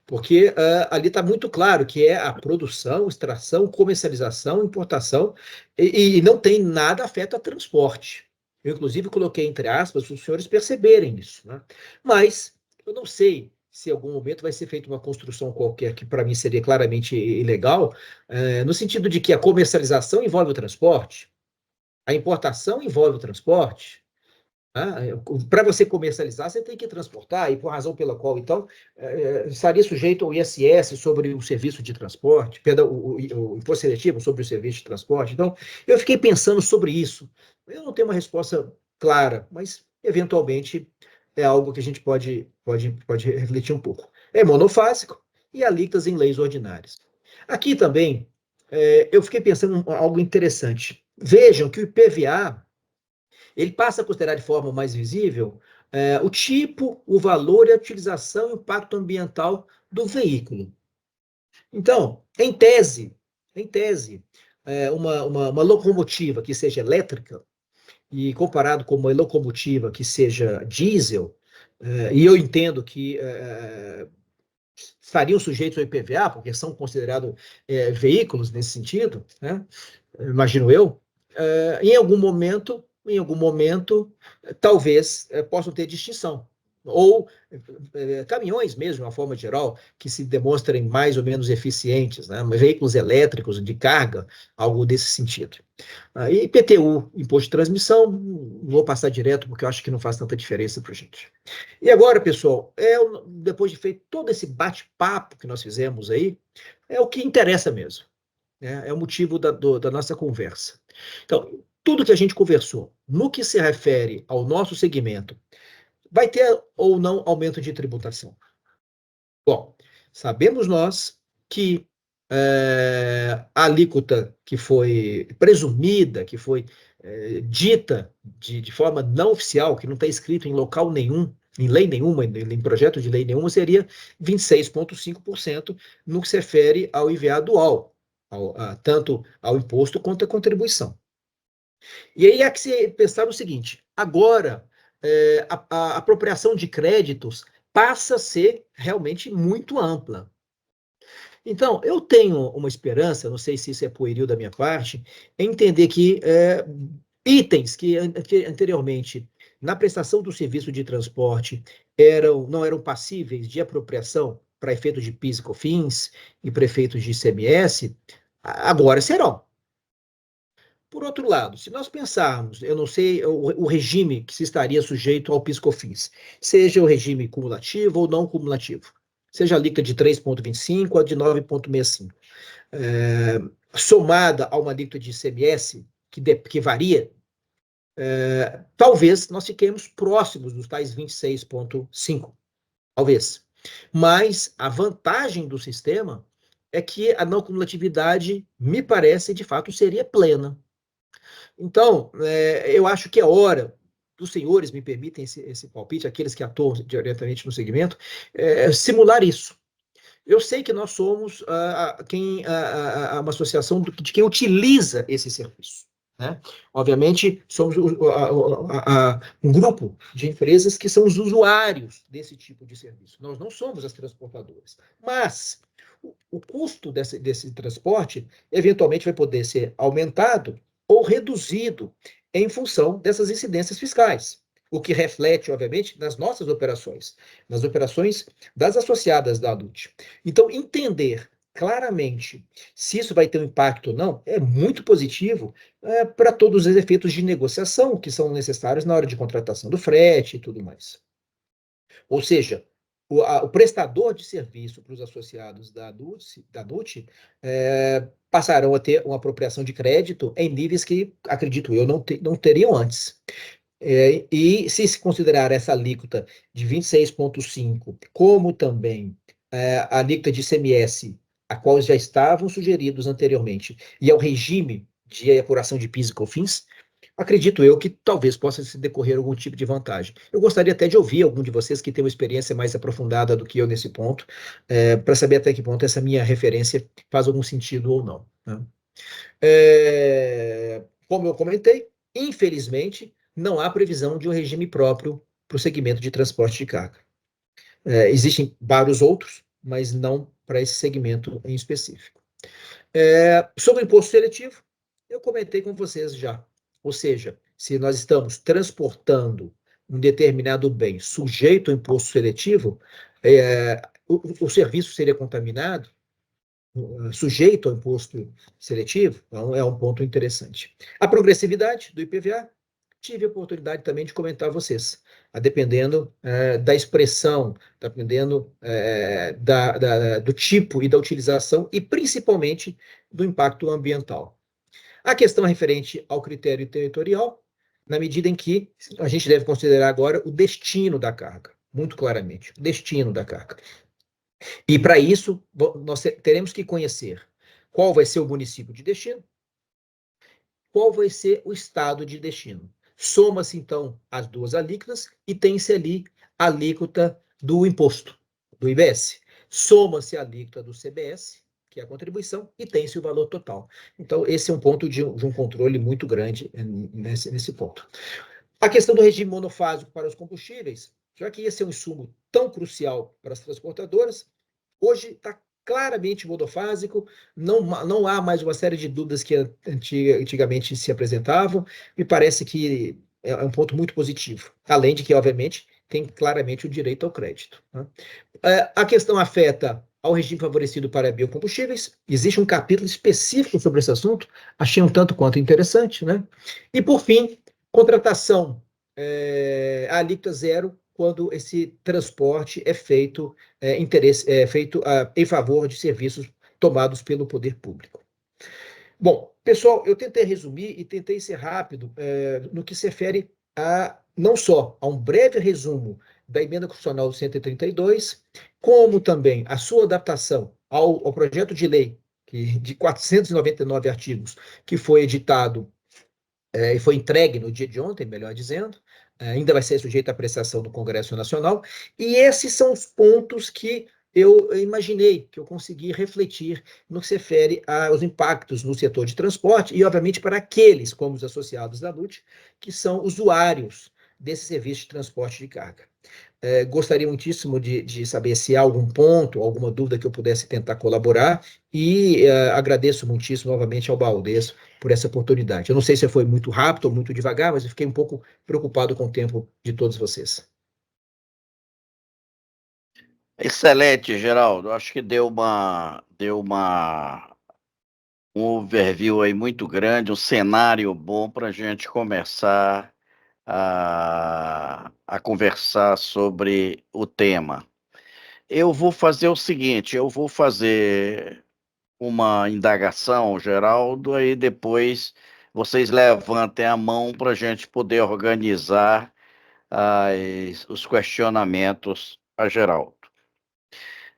porque ali está muito claro que é a produção, extração, comercialização, importação, e não tem nada afeta a transporte. Eu, inclusive, coloquei entre aspas para os senhores perceberem isso, né? Mas eu não sei se em algum momento vai ser feita uma construção qualquer que para mim seria claramente ilegal, no sentido de que a comercialização envolve o transporte, a importação envolve o transporte. Para você comercializar, você tem que transportar, e por razão pela qual, então, estaria sujeito ao ISS sobre o serviço de transporte, perdão, o imposto seletivo sobre o serviço de transporte. Então, eu fiquei pensando sobre isso. Eu não tenho uma resposta clara, mas, eventualmente, é algo que a gente pode refletir um pouco. É monofásico e alíquotas em leis ordinárias. Aqui também, eu fiquei pensando em algo interessante. Vejam que o IPVA ele passa a considerar de forma mais visível o tipo, o valor e a utilização e o impacto ambiental do veículo. Então, em tese, uma locomotiva que seja elétrica e comparado com uma locomotiva que seja diesel, e eu entendo que estariam sujeitos ao IPVA, porque são considerados veículos nesse sentido, né? Imagino eu, em algum momento, talvez possam ter distinção. Ou caminhões mesmo, de uma forma geral, que se demonstrem mais ou menos eficientes, né? Veículos elétricos de carga, algo desse sentido. E IPTU, imposto de transmissão, não vou passar direto, porque eu acho que não faz tanta diferença para a gente. E agora, pessoal, depois de feito todo esse bate-papo que nós fizemos aí, é o que interessa mesmo. É o motivo da nossa conversa. Então, tudo que a gente conversou, no que se refere ao nosso segmento, vai ter ou não aumento de tributação? Bom, sabemos nós que a alíquota que foi presumida, que foi dita de forma não oficial, que não está escrito em local nenhum, em lei nenhuma, em projeto de lei nenhuma, seria 26,5% no que se refere ao IVA dual, tanto ao imposto quanto à contribuição. E aí há que se pensar o seguinte, agora a apropriação de créditos passa a ser realmente muito ampla. Então, eu tenho uma esperança, não sei se isso é pueril da minha parte, em entender que itens que anteriormente, na prestação do serviço de transporte, não eram passíveis de apropriação para efeitos de PIS e COFINS e para efeitos de ICMS, agora serão. Por outro lado, se nós pensarmos, eu não sei o regime que se estaria sujeito ao PIS/COFINS, seja o regime cumulativo ou não cumulativo, seja a alíquota de 3,25 ou de 9,65, somada a uma alíquota de ICMS, que varia, talvez nós fiquemos próximos dos tais 26,5, talvez. Mas a vantagem do sistema é que a não cumulatividade, me parece, de fato, seria plena. Então, eu acho que é hora dos senhores, me permitem esse palpite, aqueles que atuam diretamente no segmento, simular isso. Eu sei que nós somos uma associação de quem utiliza esse serviço, né? Obviamente, somos um grupo de empresas que são os usuários desse tipo de serviço. Nós não somos as transportadoras. Mas o custo desse transporte, eventualmente, vai poder ser aumentado ou reduzido em função dessas incidências fiscais. O que reflete, obviamente, nas nossas operações, nas operações das associadas da ADUT. Então, entender claramente se isso vai ter um impacto ou não é muito positivo para todos os efeitos de negociação que são necessários na hora de contratação do frete e tudo mais. Ou seja, o prestador de serviço para os associados da ADUT passarão a ter uma apropriação de crédito em níveis que, acredito eu, não teriam antes. E se considerar essa alíquota de 26,5%, como também a alíquota de ICMS, a qual já estavam sugeridos anteriormente, e ao regime de apuração de PIS e COFINS, acredito eu que talvez possa se decorrer algum tipo de vantagem. Eu gostaria até de ouvir algum de vocês que tem uma experiência mais aprofundada do que eu nesse ponto, para saber até que ponto essa minha referência faz algum sentido ou não, né? Como eu comentei, infelizmente, não há previsão de um regime próprio para o segmento de transporte de carga. Existem vários outros, mas não para esse segmento em específico. Sobre o imposto seletivo, eu comentei com vocês já. Ou seja, se nós estamos transportando um determinado bem sujeito ao imposto seletivo, o serviço seria contaminado, sujeito ao imposto seletivo, então é um ponto interessante. A progressividade do IPVA, tive a oportunidade também de comentar a vocês, dependendo da expressão, dependendo do tipo e da utilização, e principalmente do impacto ambiental. A questão referente ao critério territorial, na medida em que a gente deve considerar agora o destino da carga, muito claramente, o destino da carga. E para isso, nós teremos que conhecer qual vai ser o município de destino, qual vai ser o estado de destino. Soma-se, então, as duas alíquotas e tem-se ali a alíquota do imposto, do IBS. Soma-se a alíquota do CBS, que é a contribuição, e tem-se o valor total. Então, esse é um ponto de um controle muito grande nesse ponto. A questão do regime monofásico para os combustíveis, já que esse é um insumo tão crucial para as transportadoras, hoje está claramente monofásico, não há mais uma série de dúvidas que antigamente se apresentavam, me parece que é um ponto muito positivo, além de que, obviamente, tem claramente o direito ao crédito, né? A questão afeta ao regime favorecido para biocombustíveis, existe um capítulo específico sobre esse assunto, achei um tanto quanto interessante, né? E, por fim, contratação, a alíquota zero, quando esse transporte é feito, em favor de serviços tomados pelo poder público. Bom, pessoal, eu tentei resumir e tentei ser rápido no que se refere não só a um breve resumo da emenda constitucional 132, como também a sua adaptação ao projeto de lei de 499 artigos que foi editado e foi entregue no dia de ontem, melhor dizendo, ainda vai ser sujeito à apreciação do Congresso Nacional, e esses são os pontos que eu imaginei, que eu consegui refletir no que se refere aos impactos no setor de transporte e, obviamente, para aqueles, como os associados da LUT, que são usuários desse serviço de transporte de carga. Gostaria muitíssimo de saber se há algum ponto, alguma dúvida que eu pudesse tentar colaborar, e agradeço muitíssimo novamente ao Baldez por essa oportunidade. Eu não sei se foi muito rápido ou muito devagar, mas eu fiquei um pouco preocupado com o tempo de todos vocês. Excelente, Geraldo. Acho que deu um overview aí muito grande, um cenário bom para a gente começar a conversar sobre o tema. Eu vou fazer o seguinte, eu vou fazer uma indagação, Geraldo, aí depois vocês levantem a mão para a gente poder organizar os questionamentos a Geraldo.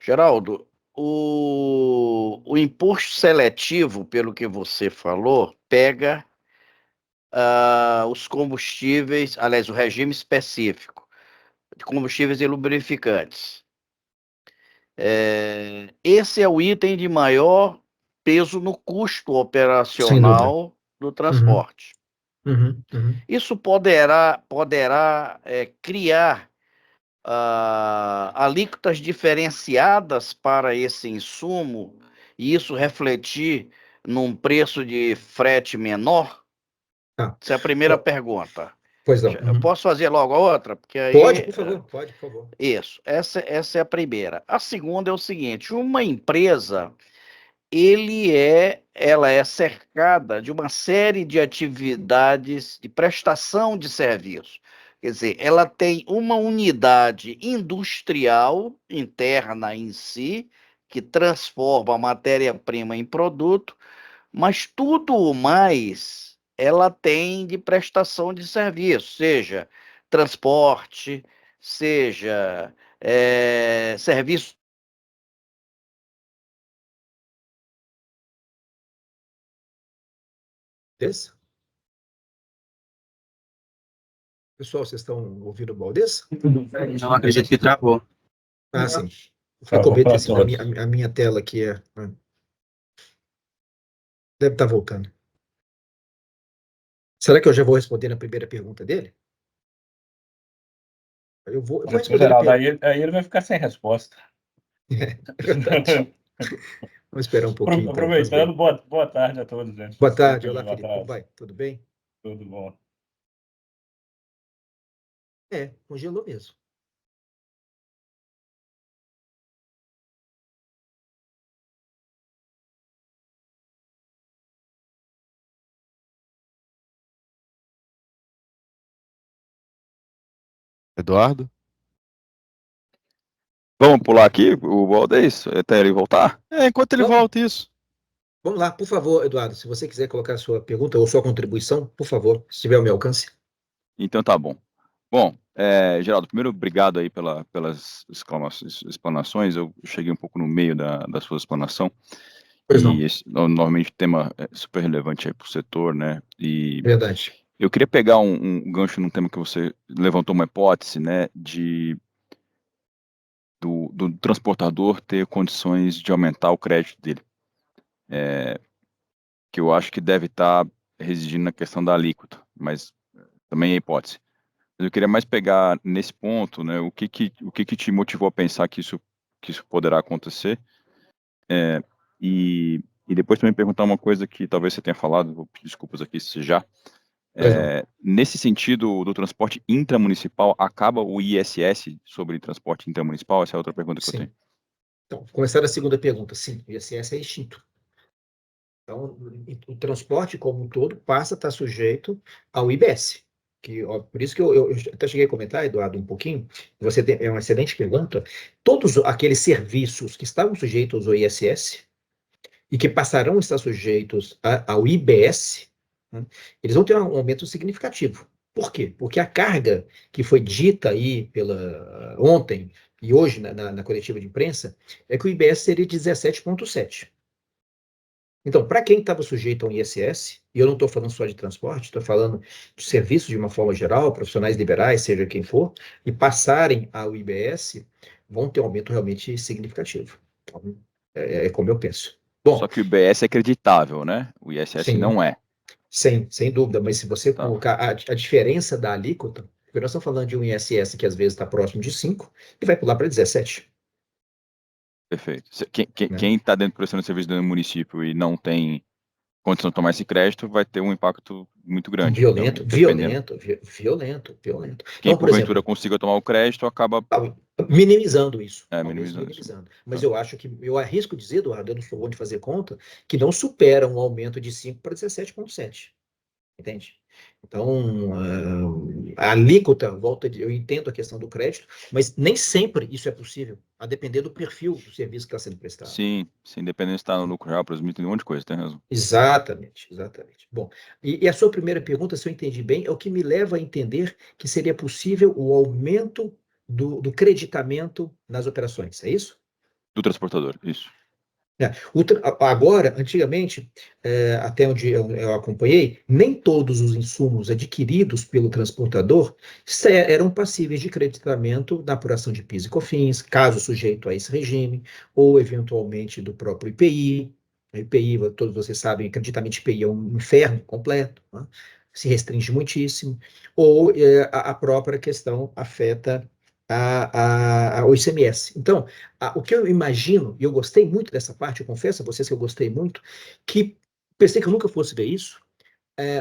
Geraldo, o imposto seletivo, pelo que você falou, pega os combustíveis, aliás, o regime específico de combustíveis e lubrificantes. Esse é o item de maior peso no custo operacional do transporte. Uhum. Isso poderá criar alíquotas diferenciadas para esse insumo e isso refletir num preço de frete menor? Tá. Essa é a primeira pergunta. Pois não. Eu posso fazer logo a outra? Porque aí, Pode, por favor. Isso, essa é a primeira. A segunda é o seguinte: uma empresa, ela é cercada de uma série de atividades de prestação de serviço. Quer dizer, ela tem uma unidade industrial interna em si, que transforma a matéria-prima em produto, mas tudo o mais ela tem de prestação de serviço, seja transporte, seja serviço. Valdez? Pessoal, vocês estão ouvindo o Valdez? Não, acredito que travou. Ah, sim. Foi cometer assim, a minha tela aqui deve estar voltando. Será que eu já vou responder na primeira pergunta dele? Eu vou responder. Geraldo, aí ele vai ficar sem resposta. É verdade. Vamos esperar um pouquinho. Aproveitando, boa tarde a todos, gente. Boa tarde, olá, Felipe. Como vai? Tudo bem? Tudo bom. Congelou mesmo. Eduardo? Vamos pular aqui o Valdez até ele voltar? Enquanto ele volta, isso. Vamos lá, por favor, Eduardo, se você quiser colocar a sua pergunta ou sua contribuição, por favor, se tiver ao meu alcance. Então tá bom. Bom, Geraldo, primeiro, obrigado aí pelas explanações. Eu cheguei um pouco no meio da sua explanação. Pois não. Novamente, o tema é super relevante aí para o setor, né? E verdade. Eu queria pegar um gancho num tema que você levantou uma hipótese, né? Do transportador ter condições de aumentar o crédito dele. Que eu acho que deve estar residindo na questão da alíquota, mas também é hipótese. Mas eu queria mais pegar nesse ponto, né? O que te motivou a pensar que isso poderá acontecer? E depois também perguntar uma coisa que talvez você tenha falado, vou pedir desculpas aqui se já. Nesse sentido do transporte intramunicipal, acaba o ISS sobre transporte intramunicipal? Essa é a outra pergunta que eu tenho. Então, começar a segunda pergunta. Sim, o ISS é extinto. Então, o transporte como um todo passa a estar sujeito ao IBS. Por isso que eu até cheguei a comentar, Eduardo, um pouquinho. É uma excelente pergunta. Todos aqueles serviços que estavam sujeitos ao ISS e que passarão a estar sujeitos ao IBS, né, eles vão ter um aumento significativo. Por quê? Porque a carga que foi dita aí ontem e hoje na coletiva de imprensa é que o IBS seria de 17,7. Então, para quem estava sujeito a um ISS, e eu não estou falando só de transporte, estou falando de serviços de uma forma geral, profissionais liberais, seja quem for, e passarem ao IBS, vão ter um aumento realmente significativo. Então, é como eu penso. Bom, só que o IBS é acreditável, né? O ISS sim, não é. Sem dúvida, mas se você colocar a diferença da alíquota, porque nós estamos falando de um ISS que às vezes está próximo de 5 e vai pular para 17. Perfeito. Quem está dentro do prestando serviço do município e não tem condição de tomar esse crédito vai ter um impacto muito grande. Violento. Quem, então, por porventura, exemplo, consiga tomar o crédito, acaba minimizando isso. Minimizando. Mas eu acho que, eu arrisco dizer, Eduardo, eu não sou bom de fazer conta, que não supera um aumento de 5 para 17,7. Entende? Então, a alíquota, eu entendo a questão do crédito, mas nem sempre isso é possível, a depender do perfil do serviço que está sendo prestado. Sim, dependendo se está no lucro real, presumido, tem um monte de coisa, tem razão. Exatamente. Bom, e a sua primeira pergunta, se eu entendi bem, é o que me leva a entender que seria possível o aumento do creditamento nas operações, é isso? Do transportador, isso. Agora, antigamente, até onde eu acompanhei, nem todos os insumos adquiridos pelo transportador eram passíveis de creditamento da apuração de PIS e COFINS, caso sujeito a esse regime, ou eventualmente do próprio IPI. A IPI, todos vocês sabem, acreditamente IPI é um inferno completo, né? Se restringe muitíssimo, ou a própria questão afeta o ICMS. Então, o que eu imagino, e eu gostei muito dessa parte, eu confesso a vocês que eu gostei muito, que pensei que eu nunca fosse ver isso,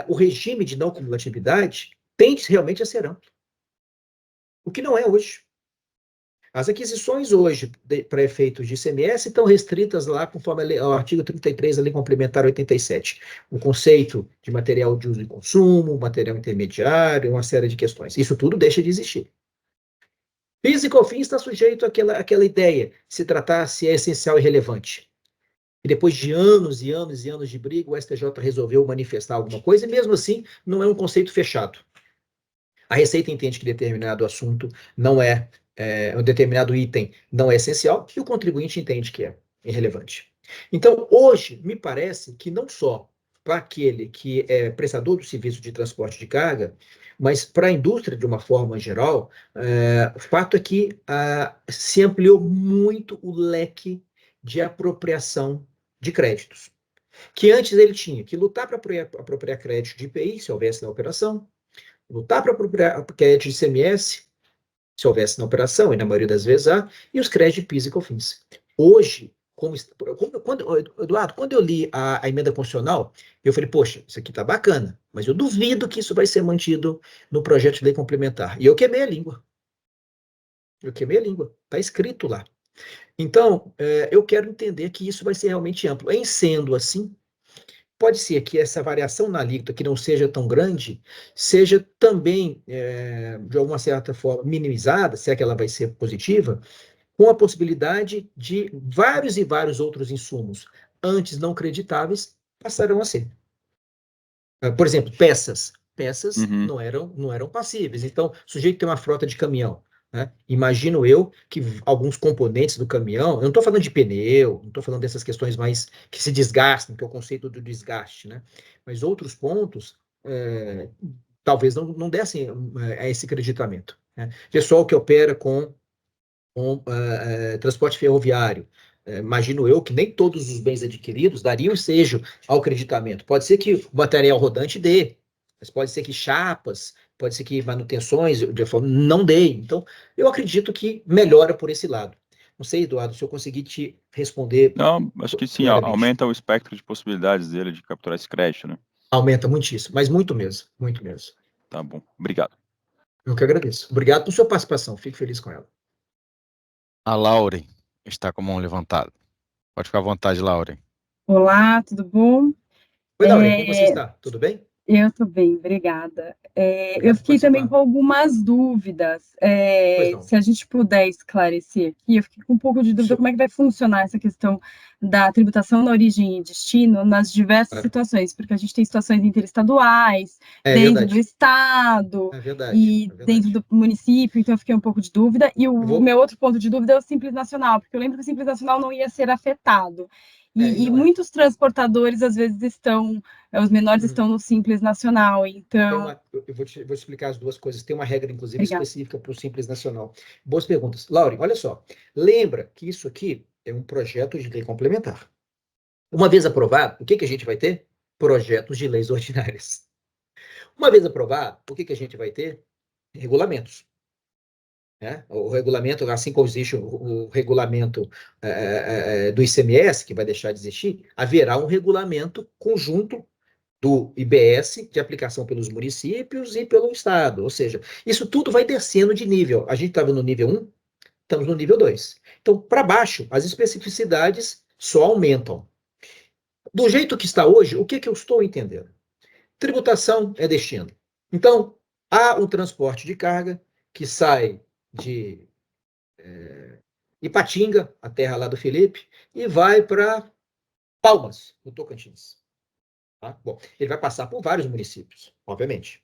o regime de não cumulatividade tende realmente a ser amplo, o que não é hoje. As aquisições hoje, para efeitos de ICMS, estão restritas lá, conforme o artigo 33 da Lei Complementar 87. O conceito de material de uso e consumo, material intermediário, uma série de questões. Isso tudo deixa de existir. PIS e COFINS está sujeito àquela ideia, se tratar se é essencial e relevante. E depois de anos e anos e anos de briga, o STJ resolveu manifestar alguma coisa, e mesmo assim, não é um conceito fechado. A Receita entende que determinado assunto não um determinado item não é essencial, e o contribuinte entende que é irrelevante. Então, hoje, me parece que não só para aquele que é prestador do serviço de transporte de carga, mas para a indústria de uma forma geral, o fato é que se ampliou muito o leque de apropriação de créditos. Que antes ele tinha que lutar para apropriar crédito de IPI, se houvesse na operação, lutar para apropriar crédito de ICMS, se houvesse na operação, e na maioria das vezes há, e os créditos de PIS e COFINS. Hoje, Eduardo, quando eu li a emenda constitucional, eu falei, poxa, isso aqui está bacana, mas eu duvido que isso vai ser mantido no projeto de lei complementar. E eu queimei a língua. Está escrito lá. Então, eu quero entender que isso vai ser realmente amplo. Em sendo assim, pode ser que essa variação na alíquota, que não seja tão grande, seja também, de alguma certa forma, minimizada, se é que ela vai ser positiva, com a possibilidade de vários e vários outros insumos, antes não creditáveis, passarão a ser. Por exemplo, peças. Peças não eram passíveis. Então, o sujeito tem uma frota de caminhão. Né? Imagino eu que alguns componentes do caminhão, eu não estou falando de pneu, não estou falando dessas questões mais que se desgastam, que é o conceito do desgaste, né? Mas outros pontos talvez não dessem a esse creditamento. Né? Pessoal que opera com transporte ferroviário, imagino eu que nem todos os bens adquiridos dariam ensejo ao creditamento. Pode ser que o material rodante dê, mas pode ser que chapas, pode ser que manutenções não dê. Então, eu acredito que melhora por esse lado. Não sei, Eduardo, se eu conseguir te responder. Não, acho que sim, claramente. aumenta o espectro de possibilidades dele de capturar esse crédito, né? Aumenta muitíssimo, mas muito mesmo, muito mesmo. Tá bom, obrigado. Eu que agradeço. Obrigado por sua participação, fico feliz com ela. A Lauren está com a mão levantada. Pode ficar à vontade, Lauren. Olá, tudo bom? Oi, Lauren, como você está? Tudo bem? Eu estou bem, obrigada. Obrigado Eu por fiquei também participar. com algumas dúvidas. Pois não. Se a gente puder esclarecer aqui, eu fiquei com um pouco de dúvida como é que vai funcionar essa questão da tributação na origem e destino nas diversas situações, porque a gente tem situações interestaduais, dentro do estado e dentro do município, então eu fiquei um pouco de dúvida. E o meu outro ponto de dúvida é o Simples Nacional, porque eu lembro que o Simples Nacional não ia ser afetado. E muitos transportadores, às vezes, os menores estão no Simples Nacional, então... Eu vou te explicar as duas coisas. Tem uma regra, inclusive, específica para o Simples Nacional. Boas perguntas. Lauren, olha só. Lembra que isso aqui é um projeto de lei complementar. Uma vez aprovado, o que a gente vai ter? Projetos de leis ordinárias. Uma vez aprovado, o que a gente vai ter? Regulamentos. O regulamento, assim como existe o regulamento do ICMS, que vai deixar de existir, haverá um regulamento conjunto do IBS, de aplicação pelos municípios e pelo Estado. Ou seja, isso tudo vai descendo de nível. A gente estava no nível 1, estamos no nível 2. Então, para baixo, as especificidades só aumentam. Do jeito que está hoje, o que eu estou entendendo? Tributação é destino. Então, há um transporte de carga que sai de Ipatinga, a terra lá do Felipe, e vai para Palmas, no Tocantins. Tá? Bom, ele vai passar por vários municípios, obviamente.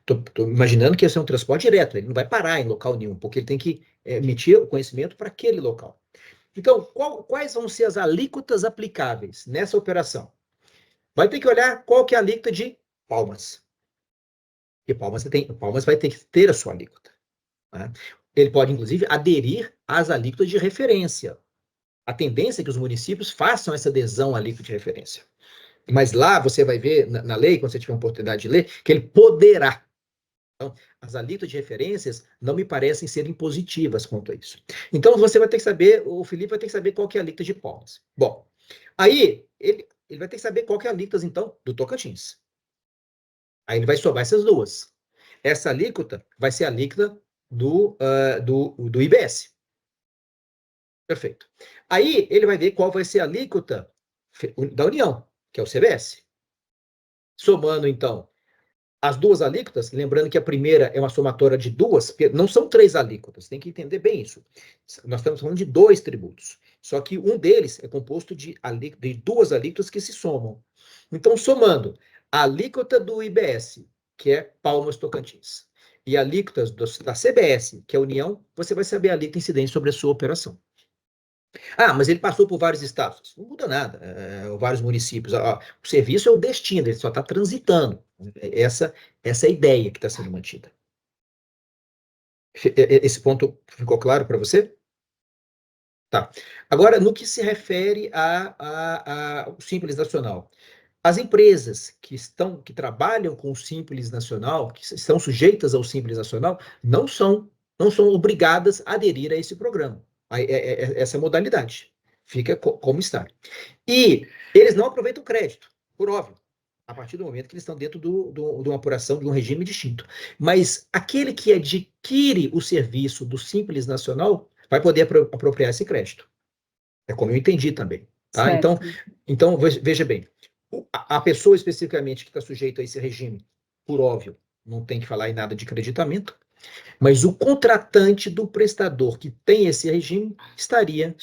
Estou imaginando que esse é um transporte direto, ele não vai parar em local nenhum, porque ele tem que emitir o conhecimento para aquele local. Então, quais vão ser as alíquotas aplicáveis nessa operação? Vai ter que olhar qual que é a alíquota de Palmas. E Palmas vai ter que ter a sua alíquota. Né? Ele pode, inclusive, aderir às alíquotas de referência. A tendência é que os municípios façam essa adesão à alíquota de referência. Mas lá você vai ver, na lei, quando você tiver a oportunidade de ler, que ele poderá. Então, as alíquotas de referências não me parecem ser impositivas quanto a isso. Então, você vai ter que saber, o Felipe vai ter que saber qual que é a alíquota de Palmas. Bom, aí ele vai ter que saber qual que é a alíquota, então, do Tocantins. Aí ele vai somar essas duas. Essa alíquota vai ser a alíquota do IBS. Perfeito. Aí ele vai ver qual vai ser a alíquota da União, que é o CBS. Somando, então, as duas alíquotas, lembrando que a primeira é uma somatória de duas, não são 3 alíquotas, tem que entender bem isso. Nós estamos falando de 2 tributos, só que um deles é composto de 2 alíquotas que se somam. Então, somando a alíquota do IBS, que é Palmas Tocantins, e alíquotas da CBS, que é a União, você vai saber a alíquota incidente sobre a sua operação. Ah, mas ele passou por vários estados. Não muda nada. Vários municípios. O serviço é o destino, ele só está transitando. Essa é a ideia que está sendo mantida. Esse ponto ficou claro para você? Tá. Agora, no que se refere ao Simples Nacional. As empresas que trabalham com o Simples Nacional, que estão sujeitas ao Simples Nacional, não são obrigadas a aderir a esse programa. Essa modalidade fica como está. E eles não aproveitam crédito, por óbvio, a partir do momento que eles estão dentro de uma apuração, de um regime distinto. Mas aquele que adquire o serviço do Simples Nacional vai poder apropriar esse crédito. É como eu entendi também. Tá? Então, veja bem, a pessoa especificamente que está sujeita a esse regime, por óbvio, não tem que falar em nada de creditamento, mas o contratante do prestador que tem esse regime estaria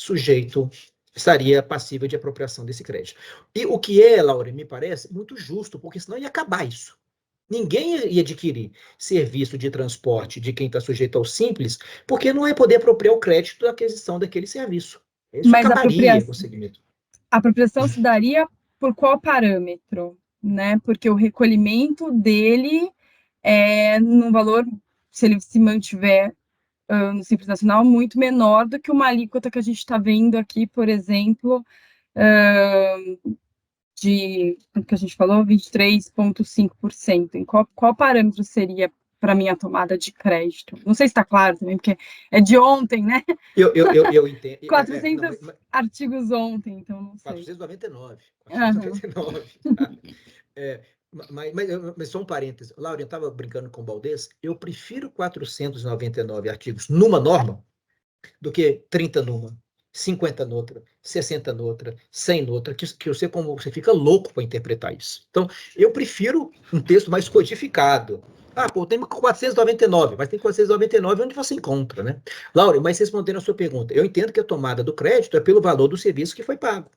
passível de apropriação desse crédito. E o que Laura, me parece muito justo, porque senão ia acabar isso. Ninguém ia adquirir serviço de transporte de quem está sujeito ao Simples, porque não ia poder apropriar o crédito da aquisição daquele serviço. Isso mas acabaria o segmento. A apropriação se daria por qual parâmetro? Né? Porque o recolhimento dele é num valor, se ele se mantiver no Simples Nacional, muito menor do que uma alíquota que a gente está vendo aqui, por exemplo, de, o que a gente falou, 23,5%. Em qual parâmetro seria para minha tomada de crédito? Não sei se está claro também, porque é de ontem, né? Eu entendo. 400 artigos ontem, então não sei. 499. Mas só um parêntese. Laura, eu estava brincando com o Baldez, eu prefiro 499 artigos numa norma do que 30 numa, 50 noutra, 60 noutra, 100 noutra, que você fica louco para interpretar isso. Então, eu prefiro um texto mais codificado. Tem 499, mas tem 499 onde você encontra, né? Laura, mas respondendo a sua pergunta, eu entendo que a tomada do crédito é pelo valor do serviço que foi pago.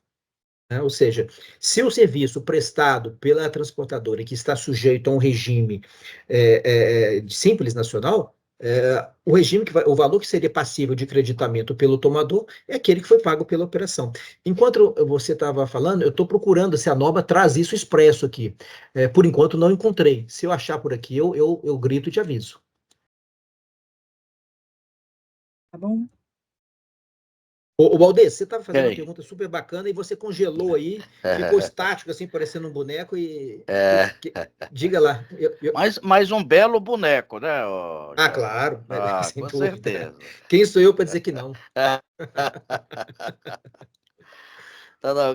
Ou seja, se o serviço prestado pela transportadora que está sujeito a um regime de Simples Nacional, o valor que seria passível de creditamento pelo tomador é aquele que foi pago pela operação. Enquanto você estava falando, eu estou procurando se a norma traz isso expresso aqui. Por enquanto, não encontrei. Se eu achar por aqui, eu grito e te aviso. Tá bom. O Baldez, você estava fazendo uma pergunta super bacana e você congelou aí, ficou estático, assim, parecendo um boneco e... Diga lá. Mas um belo boneco, né? Claro. Sem com dúvida. Certeza. Quem sou eu para dizer que não?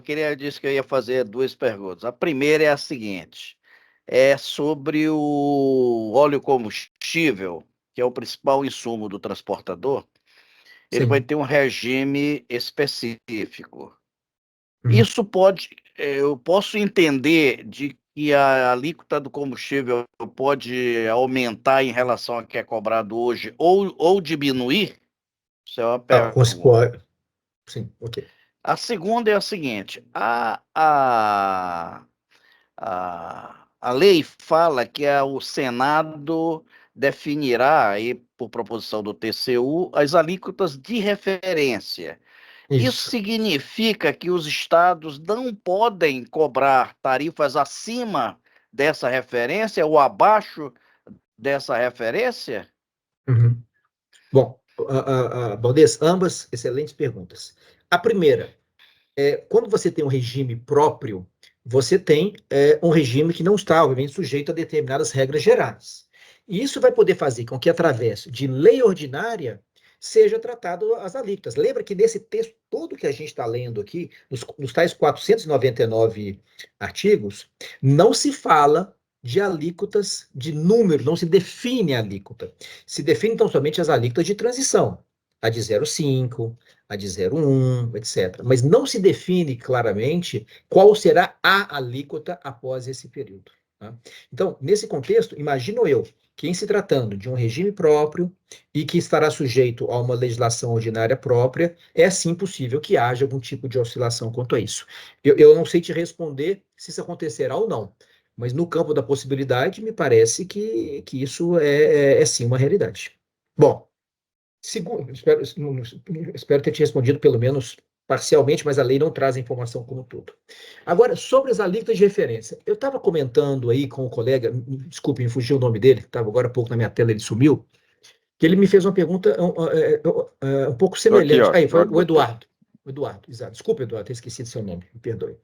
Eu disse que eu ia fazer 2 perguntas. A primeira é a seguinte, é sobre o óleo combustível, que é o principal insumo do transportador. Ele vai ter um regime específico. Isso eu posso entender de que a alíquota do combustível pode aumentar em relação ao que é cobrado hoje ou diminuir? Isso é uma pergunta. Sim, ok. A segunda é a seguinte, a lei fala que o Senado definirá, aí, por proposição do TCU, as alíquotas de referência. Isso significa que os estados não podem cobrar tarifas acima dessa referência ou abaixo dessa referência? Bom, Baldez, ambas excelentes perguntas. A primeira, quando você tem um regime próprio, você tem um regime que não está, obviamente, sujeito a determinadas regras gerais. E isso vai poder fazer com que, através de lei ordinária, seja tratado as alíquotas. Lembra que nesse texto todo que a gente está lendo aqui, nos tais 499 artigos, não se fala de alíquotas de número, não se define a alíquota. Se define, então, somente as alíquotas de transição, a de 0,5, a de 0,1, etc. Mas não se define claramente qual será a alíquota após esse período. Tá? Então, nesse contexto, imagino eu que, em se tratando de um regime próprio e que estará sujeito a uma legislação ordinária própria, é sim possível que haja algum tipo de oscilação quanto a isso. Eu não sei te responder se isso acontecerá ou não, mas no campo da possibilidade, me parece que isso é sim uma realidade. Bom, segundo, espero ter te respondido pelo menos parcialmente, mas a lei não traz a informação como um todo. Agora, sobre as alíquotas de referência, eu estava comentando aí com o colega, desculpe, me fugiu o nome dele, estava agora há pouco na minha tela, ele sumiu, que ele me fez uma pergunta um pouco semelhante. Aqui, ó, Aí, foi o Eduardo. O Eduardo, exato. Desculpe, Eduardo, ter esquecido seu nome, me perdoe.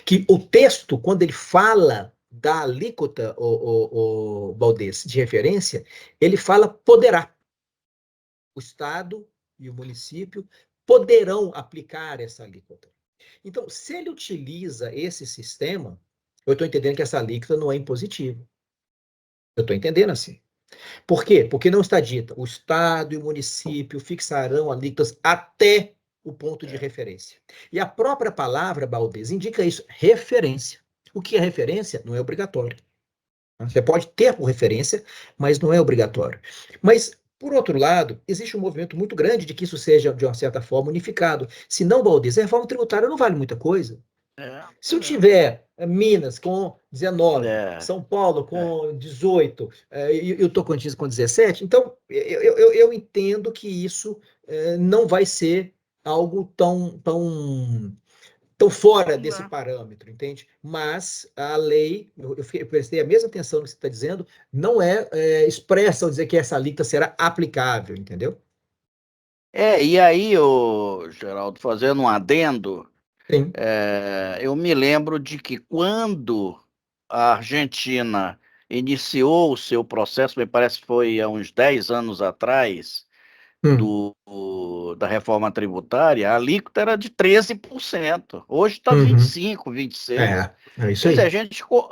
Que o texto, quando ele fala da alíquota, o Valdez, de referência, ele fala poderá. O Estado e o município poderão aplicar essa alíquota. Então, se ele utiliza esse sistema, eu estou entendendo que essa alíquota não é impositiva. Eu estou entendendo assim. Por quê? Porque não está dita, o Estado e o município fixarão alíquotas até o ponto de referência. E a própria palavra, Valdez, indica isso, referência. O que é referência não é obrigatório. Você pode ter por referência, mas não é obrigatório. Mas, por outro lado, existe um movimento muito grande de que isso seja, de uma certa forma, unificado. Se não, Valdez, a reforma tributária não vale muita coisa. Se eu tiver Minas com 19, São Paulo com 18, e o Tocantins com 17, então eu entendo que isso não vai ser algo tão fora desse parâmetro, entende? Mas a lei, eu prestei a mesma atenção no que você está dizendo, não é expressa ao dizer que essa alíquota será aplicável, entendeu? E aí, Geraldo, fazendo um adendo, Sim. eu me lembro de que quando a Argentina iniciou o seu processo, me parece que foi há uns 10 anos atrás, da reforma tributária, a alíquota era de 13%. Hoje está 25%, 26%. É isso Quer dizer, aí.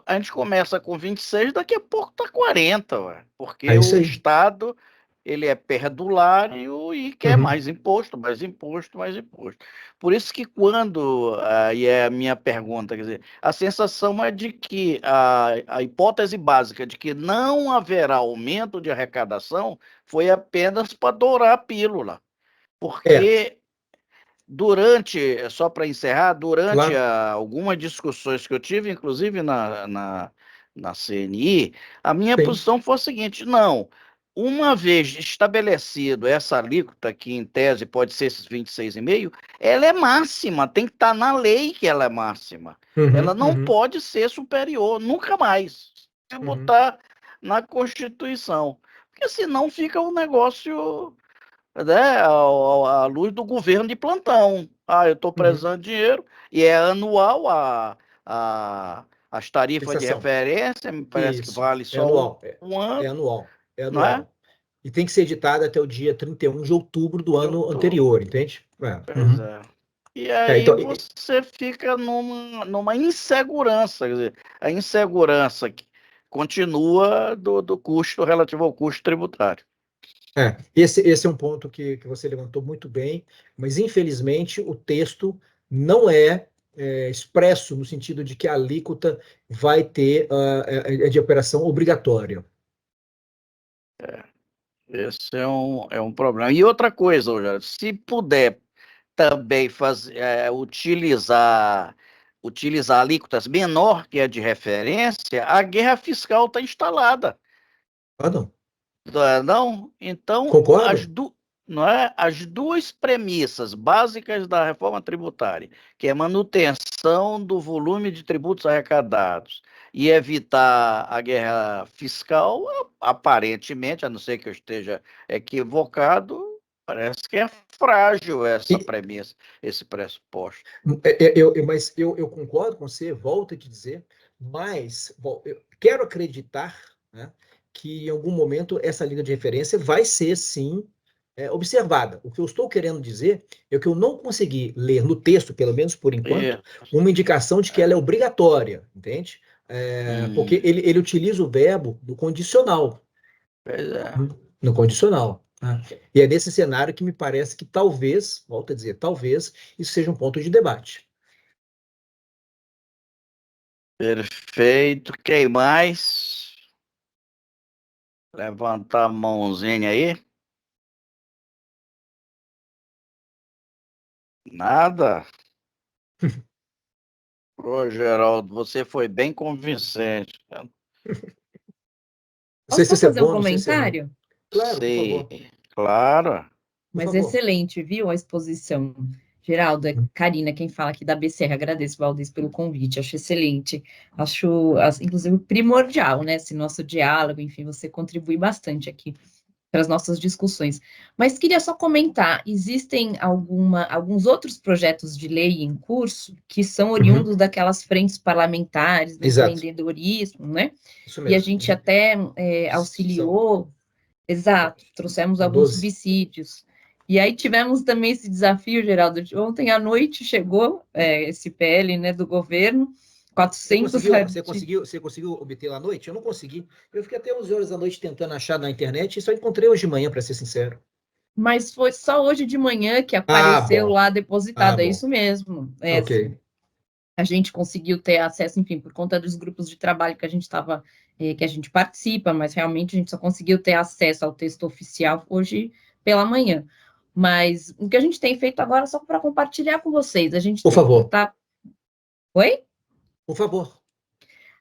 a gente começa com 26%, daqui a pouco está 40%, ué, porque É isso o aí. Estado ele é perdulário e quer mais imposto, mais imposto, mais imposto. Por isso que quando, e é a minha pergunta, quer dizer, a sensação é de que a hipótese básica de que não haverá aumento de arrecadação foi apenas para dourar a pílula. Porque só para encerrar, durante algumas discussões que eu tive, inclusive na CNI, a minha posição foi a seguinte: não, uma vez estabelecido essa alíquota, que em tese pode ser esses 26,5%, ela é máxima, tem que estar na lei que ela é máxima. Ela não pode ser superior, nunca mais. Se botar na Constituição. Porque senão fica um negócio, né, à luz do governo de plantão. Eu estou precisando de dinheiro, e é anual as tarifas de referência, me parece que vale só anual. um ano. É anual. É não é? anual. E tem que ser editada até o dia 31 de outubro do ano anterior, entende? Pois é. E aí então, você fica numa insegurança, quer dizer, a insegurança que continua do custo relativo ao custo tributário. Esse é um ponto que você levantou muito bem, mas infelizmente o texto não é expresso no sentido de que a alíquota vai ter de operação obrigatória. Esse é um problema. E outra coisa, Rogério, se puder também utilizar alíquotas menor que a de referência, a guerra fiscal está instalada. Não. Não? Então, Concordo. não é? As duas premissas básicas da reforma tributária, que é manutenção do volume de tributos arrecadados e evitar a guerra fiscal, aparentemente, a não ser que eu esteja equivocado, Parece que é frágil essa premissa, esse pressuposto. Mas eu concordo com você, volto a te dizer, mas eu quero acreditar, né, que em algum momento essa linha de referência vai ser, sim, observada. O que eu estou querendo dizer é que eu não consegui ler no texto, pelo menos por enquanto, uma indicação de que ela é obrigatória, entende? Porque ele utiliza o verbo do condicional. Pois é. No condicional. E é nesse cenário que me parece que talvez, volto a dizer, talvez, isso seja um ponto de debate. Perfeito. Quem mais? Levantar a mãozinha aí. Nada? Ô, Geraldo, você foi bem convincente. Não sei se Posso isso é fazer um bom, não sei se é ruim. comentário? Claro, por favor. Claro. Por Mas favor. excelente, viu, a exposição. Geraldo, Karina, quem fala aqui da BCR, agradeço, Valdez, pelo convite, acho excelente, acho, inclusive, primordial, né, esse nosso diálogo, enfim, você contribui bastante aqui para as nossas discussões. Mas queria só comentar, existem alguns outros projetos de lei em curso que são oriundos daquelas frentes parlamentares, do empreendedorismo, né, Isso e a mesmo. gente até auxiliou. Exato, trouxemos alguns 12. subsídios. E aí tivemos também esse desafio, Geraldo. Ontem à noite chegou esse PL, né, do governo, 400 Você conseguiu obter lá à noite? Eu não consegui. Eu fiquei até 11 horas da noite tentando achar na internet e só encontrei hoje de manhã, para ser sincero. Mas foi só hoje de manhã que apareceu lá depositado, é isso mesmo. Ok. A gente conseguiu ter acesso, enfim, por conta dos grupos de trabalho que a gente estava, que a gente participa, mas realmente a gente só conseguiu ter acesso ao texto oficial hoje pela manhã. Mas o que a gente tem feito agora, só para compartilhar com vocês, a gente Por favor. Oi? Por favor.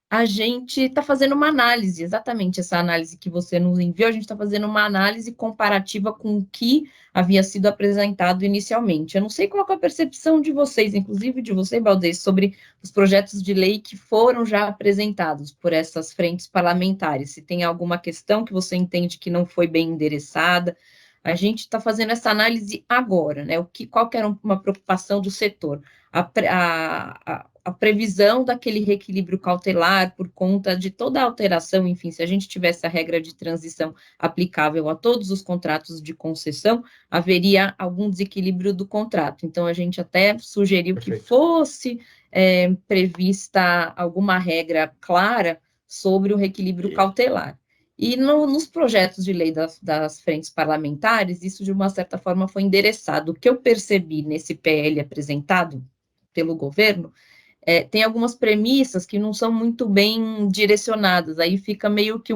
A gente está fazendo uma análise, exatamente essa análise que você nos enviou, a gente está fazendo uma análise comparativa com o que havia sido apresentado inicialmente. Eu não sei qual é a percepção de vocês, inclusive de você, Valdez, sobre os projetos de lei que foram já apresentados por essas frentes parlamentares. Se tem alguma questão que você entende que não foi bem endereçada, a gente está fazendo essa análise agora, né? Qual que era uma preocupação do setor? A previsão daquele reequilíbrio cautelar por conta de toda a alteração, enfim, se a gente tivesse a regra de transição aplicável a todos os contratos de concessão, haveria algum desequilíbrio do contrato. Então, a gente até sugeriu que fosse prevista alguma regra clara sobre o reequilíbrio cautelar. E nos projetos de lei das frentes parlamentares, isso de uma certa forma foi endereçado. O que eu percebi nesse PL apresentado pelo governo, tem algumas premissas que não são muito bem direcionadas, aí fica meio que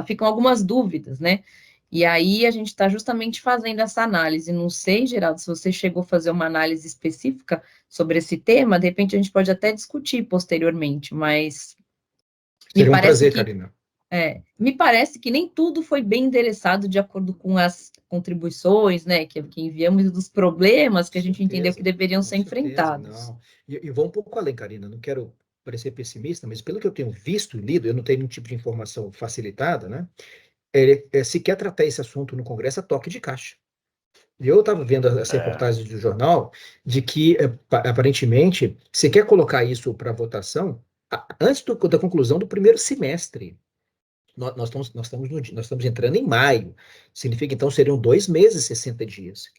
ficam algumas dúvidas, né? E aí a gente está justamente fazendo essa análise. Não sei, Geraldo, se você chegou a fazer uma análise específica sobre esse tema, de repente a gente pode até discutir posteriormente, mas seria um prazer, Karina. Me parece que nem tudo foi bem endereçado de acordo com as contribuições, né, que enviamos, dos problemas que a gente entendeu que deveriam ser enfrentados. Não. E vou um pouco além, Karina, não quero parecer pessimista, mas pelo que eu tenho visto e lido, eu não tenho nenhum tipo de informação facilitada, né, se quer tratar esse assunto no Congresso a toque de caixa. E eu estava vendo as reportagens do jornal de que, aparentemente, se quer colocar isso para votação antes da conclusão do primeiro semestre. Nós estamos entrando em maio, significa então seriam 2 meses, 60 dias.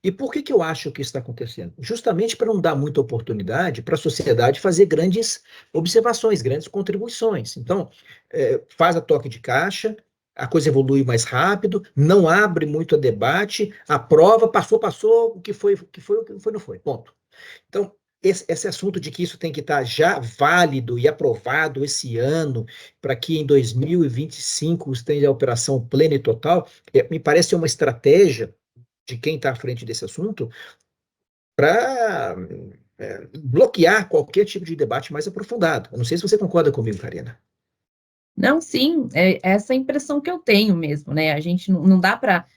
E por que eu acho que isso está acontecendo? Justamente para não dar muita oportunidade para a sociedade fazer grandes observações, grandes contribuições. Então, faz a toque de caixa, a coisa evolui mais rápido, não abre muito a debate, aprova, passou, o que foi, não foi, ponto. Então, esse assunto de que isso tem que estar já válido e aprovado esse ano, para que em 2025 esteja a operação plena e total, me parece uma estratégia de quem está à frente desse assunto para bloquear qualquer tipo de debate mais aprofundado. Eu não sei se você concorda comigo, Karina. Não, sim, é essa impressão que eu tenho mesmo, né? A gente não dá para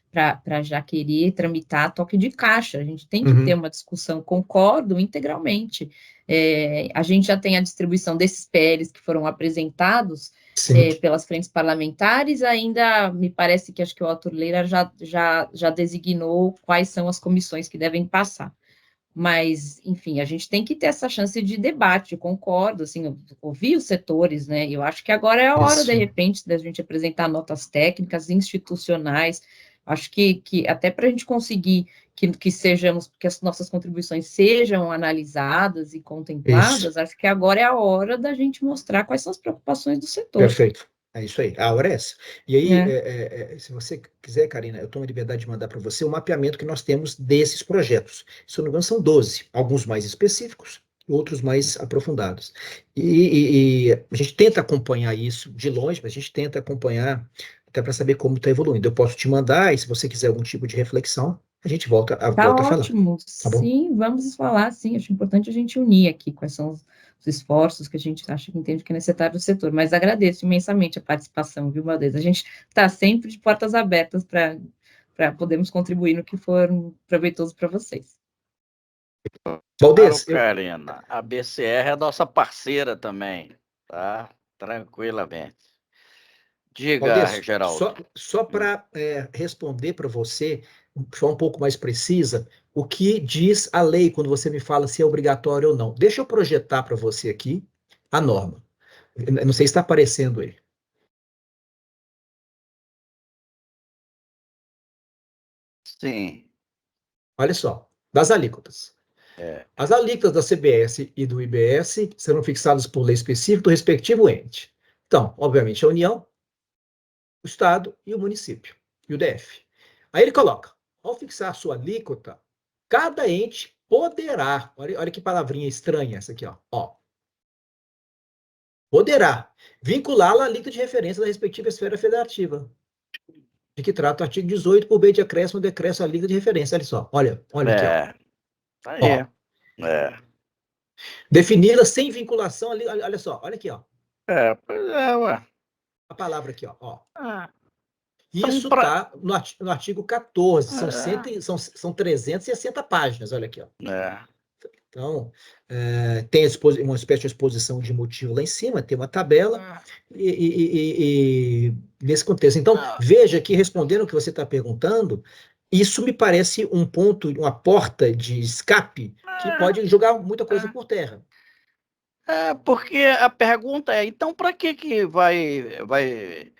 já querer tramitar toque de caixa, a gente tem que ter uma discussão, concordo integralmente. A gente já tem a distribuição desses PLs que foram apresentados pelas frentes parlamentares, ainda me parece que acho que o Arthur Lira já designou quais são as comissões que devem passar. Mas, enfim, a gente tem que ter essa chance de debate, eu concordo, assim, ouvir os setores, né? Eu acho que agora é a hora, de repente, da gente apresentar notas técnicas, institucionais. Acho que até para a gente conseguir que as nossas contribuições sejam analisadas e contempladas, acho que agora é a hora da gente mostrar quais são as preocupações do setor. Perfeito. É isso aí, a hora é essa. E aí, se você quiser, Karina, eu tomo a liberdade de mandar para você o mapeamento que nós temos desses projetos. Se eu não me engano, são 12, alguns mais específicos, outros mais aprofundados. E a gente tenta acompanhar isso de longe, mas a gente tenta acompanhar até para saber como está evoluindo. Eu posso te mandar, e se você quiser algum tipo de reflexão, a gente volta a falar. Ótimo, tá bom? Sim, vamos falar, sim, acho importante a gente unir aqui quais são os esforços que a gente acha que entende que é necessário do setor, mas agradeço imensamente a participação, viu, Valdez? A gente está sempre de portas abertas para podermos contribuir no que for proveitoso para vocês. Valdez, Karina, a BCR é nossa parceira também, tá? Tranquilamente. Diga, Valdez, Geraldo. só para responder para você, de forma um pouco mais precisa, o que diz a lei quando você me fala se é obrigatório ou não. Deixa eu projetar para você aqui a norma. Eu não sei se está aparecendo aí. Sim. Olha só, das alíquotas. As alíquotas da CBS e do IBS serão fixadas por lei específica do respectivo ente. Então, obviamente, a União, o Estado e o município, e o DF. Aí ele coloca, ao fixar a sua alíquota, cada ente poderá, olha que palavrinha estranha essa aqui, ó, poderá vinculá-la à alíquota de referência da respectiva esfera federativa, de que trata o artigo 18, por meio de acréscimo, decréscimo à alíquota de referência. Olha só, olha aqui, ó. Aí. Defini-la sem vinculação, olha só, olha aqui, ó. Pois é, ué. A palavra aqui, ó. Isso está no artigo 14, são 360 páginas, olha aqui, ó. Então, tem uma espécie de exposição de motivo lá em cima, tem uma tabela, e nesse contexto. Então, veja que, respondendo o que você está perguntando, isso me parece um ponto, uma porta de escape, que pode jogar muita coisa por terra. Porque a pergunta é, então, para que vai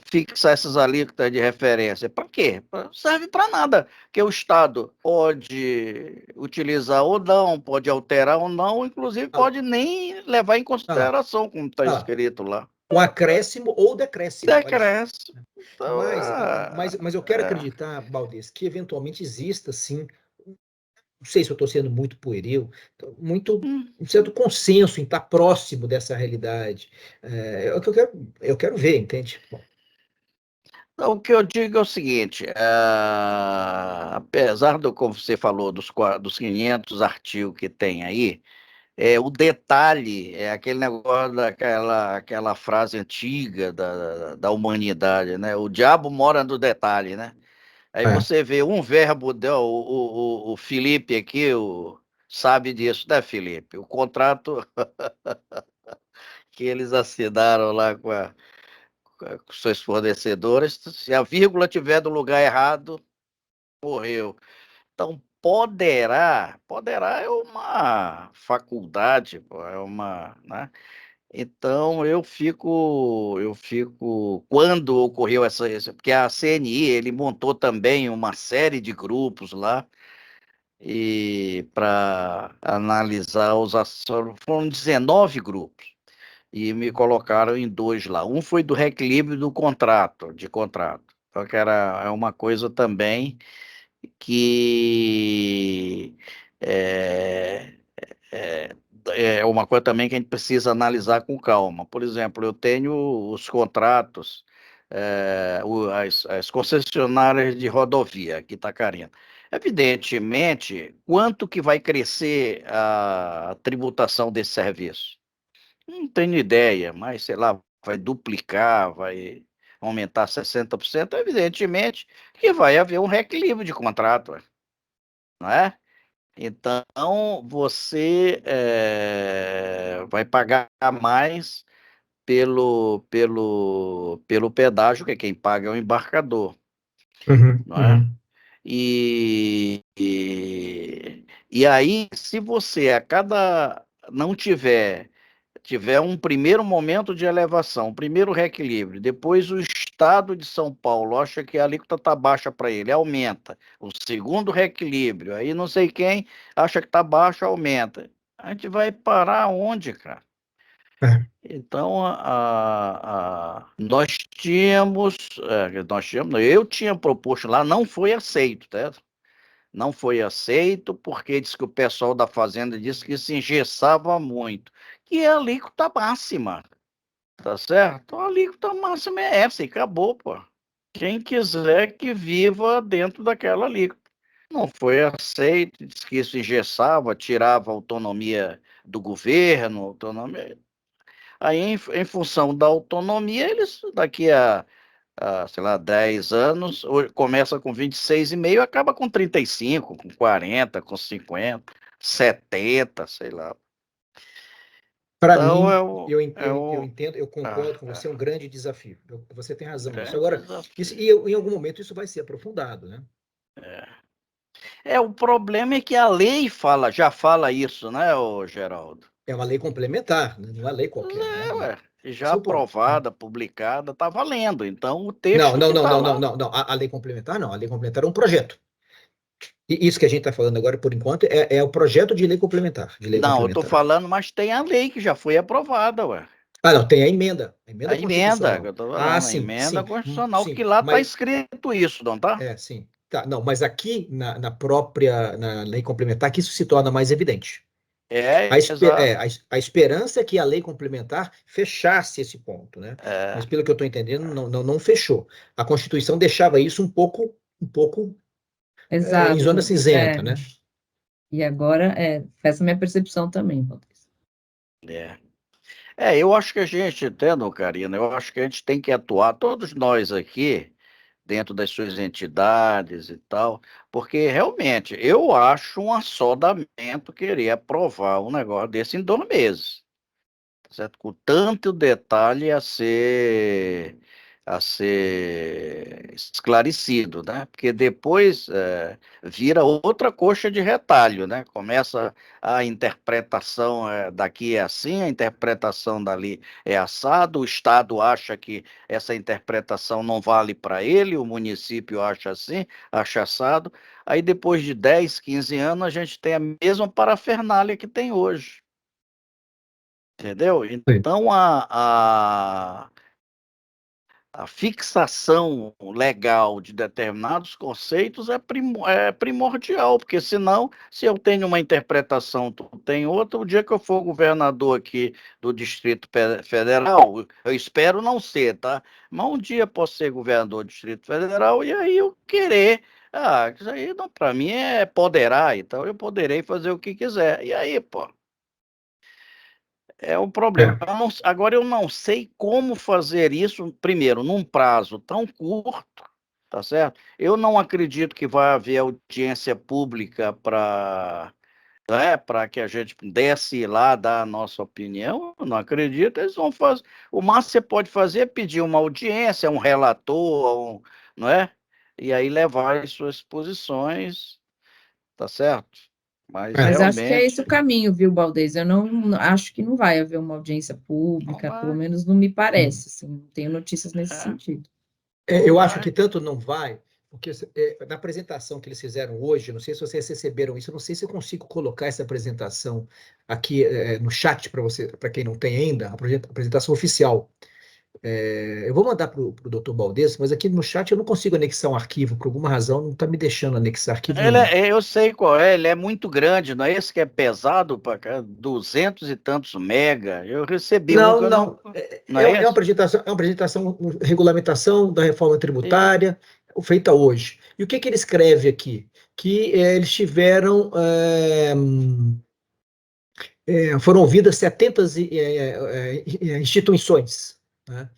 fixar essas alíquotas de referência? Para quê? Serve para nada, que o Estado pode utilizar ou não, pode alterar ou não, inclusive pode nem levar em consideração, como está escrito lá. Com acréscimo ou decréscimo. Decréscimo. Então, mas eu quero acreditar, Valdez, que eventualmente exista, sim, não sei se eu estou sendo muito pueril, um certo consenso em estar próximo dessa realidade. É o que eu quero ver, entende? Bom. Então, o que eu digo é o seguinte, apesar do, como você falou, dos 500 artigos que tem aí, o detalhe é aquele negócio aquela frase antiga da humanidade, né? O diabo mora no detalhe, né? Aí você vê um verbo, o Felipe aqui, sabe disso, né, Felipe? O contrato que eles assinaram lá com seus fornecedores, se a vírgula tiver no lugar errado, morreu. Então, poderá é uma faculdade, é uma, né? Então, eu fico, quando ocorreu porque a CNI, ele montou também uma série de grupos lá, e para analisar foram 19 grupos, e me colocaram em 2 lá. Um foi do reequilíbrio de contrato, então que é uma coisa também que é uma coisa também que a gente precisa analisar com calma. Por exemplo, eu tenho os contratos, as concessionárias de rodovia, aqui está Karina. Evidentemente, quanto que vai crescer a tributação desse serviço? Não tenho ideia, mas, sei lá, vai duplicar, vai aumentar 60%, evidentemente que vai haver um reequilíbrio de contrato, não é? Então, você vai pagar mais pelo pedágio, que quem paga é o embarcador, não é? E aí, se você não tiver um primeiro momento de elevação, primeiro reequilíbrio, depois o Estado de São Paulo acha que a alíquota está baixa para ele, aumenta. O segundo reequilíbrio, aí não sei quem acha que está baixa, aumenta. A gente vai parar onde, cara? Então, eu tinha proposto lá, não foi aceito, tá? Não foi aceito porque disse que o pessoal da Fazenda disse que se engessava muito, que é a alíquota máxima, tá certo? A alíquota máxima é essa e acabou, pô. Quem quiser que viva dentro daquela alíquota. Não foi aceito, disse que isso engessava, tirava a autonomia do governo, autonomia. Aí, em função da autonomia, eles daqui a sei lá, 10 anos, começa com 26,5, acaba com 35, com 40, com 50, 70, sei lá. Para Então, mim, eu entendo, eu concordo com você, é um grande desafio. Você tem razão nisso. Agora, em algum momento isso vai ser aprofundado, né? O problema é que a lei já fala isso, né, Geraldo? É uma lei complementar, não é uma lei qualquer. Né? Já aprovada, publicada, está valendo. Então, o texto não. A lei complementar não. A lei complementar é um projeto. E isso que a gente está falando agora, por enquanto, é o projeto de lei complementar. Não, eu estou falando, mas tem a lei que já foi aprovada, ué. Não, tem a emenda. A emenda constitucional. Que eu tô falando, sim, a emenda constitucional, sim, que lá está escrito isso, não tá? Sim. Tá, não, mas aqui na própria lei complementar que isso se torna mais evidente. A esperança é que a lei complementar fechasse esse ponto, né? Mas pelo que eu estou entendendo, não fechou. A Constituição deixava isso um pouco em zona cinzenta, né? E agora, essa é a minha percepção também, Valdes. Eu acho que a gente, entendo, Karina, eu acho que a gente tem que atuar, todos nós aqui, dentro das suas entidades e tal, porque realmente eu acho um assodamento querer aprovar um negócio desse em 2 meses, certo? Com tanto detalhe a ser esclarecido, né? Porque depois vira outra coxa de retalho, né? Começa a interpretação daqui é assim, a interpretação dali é assado, o Estado acha que essa interpretação não vale para ele, o município acha assim, acha assado, aí depois de 10, 15 anos a gente tem a mesma parafernália que tem hoje. Entendeu? Então, a fixação legal de determinados conceitos é primordial, porque senão, se eu tenho uma interpretação, tu tem outra, o dia que eu for governador aqui do Distrito Federal, eu espero não ser, tá? Mas um dia posso ser governador do Distrito Federal e aí eu querer, isso aí para mim é poderar, então eu poderei fazer o que quiser. E aí, pô? É o problema. Agora eu não sei como fazer isso, primeiro, num prazo tão curto, tá certo? Eu não acredito que vai haver audiência pública para que a gente pudesse ir lá dar a nossa opinião. Eu não acredito, eles vão fazer. O máximo que você pode fazer é pedir uma audiência, um relator, não é? E aí levar as suas posições, tá certo? Mas realmente... acho que é esse o caminho, viu, Valdez? Eu não acho que não vai haver uma audiência pública, pelo menos não me parece, assim, não tenho notícias nesse sentido. Eu acho que tanto não vai, porque na apresentação que eles fizeram hoje, não sei se vocês receberam isso, não sei se eu consigo colocar essa apresentação aqui no chat para quem não tem ainda, a apresentação oficial. Eu vou mandar para o Dr. Valdez, mas aqui no chat eu não consigo anexar um arquivo, por alguma razão não está me deixando anexar arquivo. Eu sei qual é, ele é muito grande, não é esse que é pesado, para 200 e tantos mega. Eu recebi não. É uma apresentação, regulamentação da reforma tributária, feita hoje. E o que ele escreve aqui? Que eles tiveram. Foram ouvidas 70 instituições, né?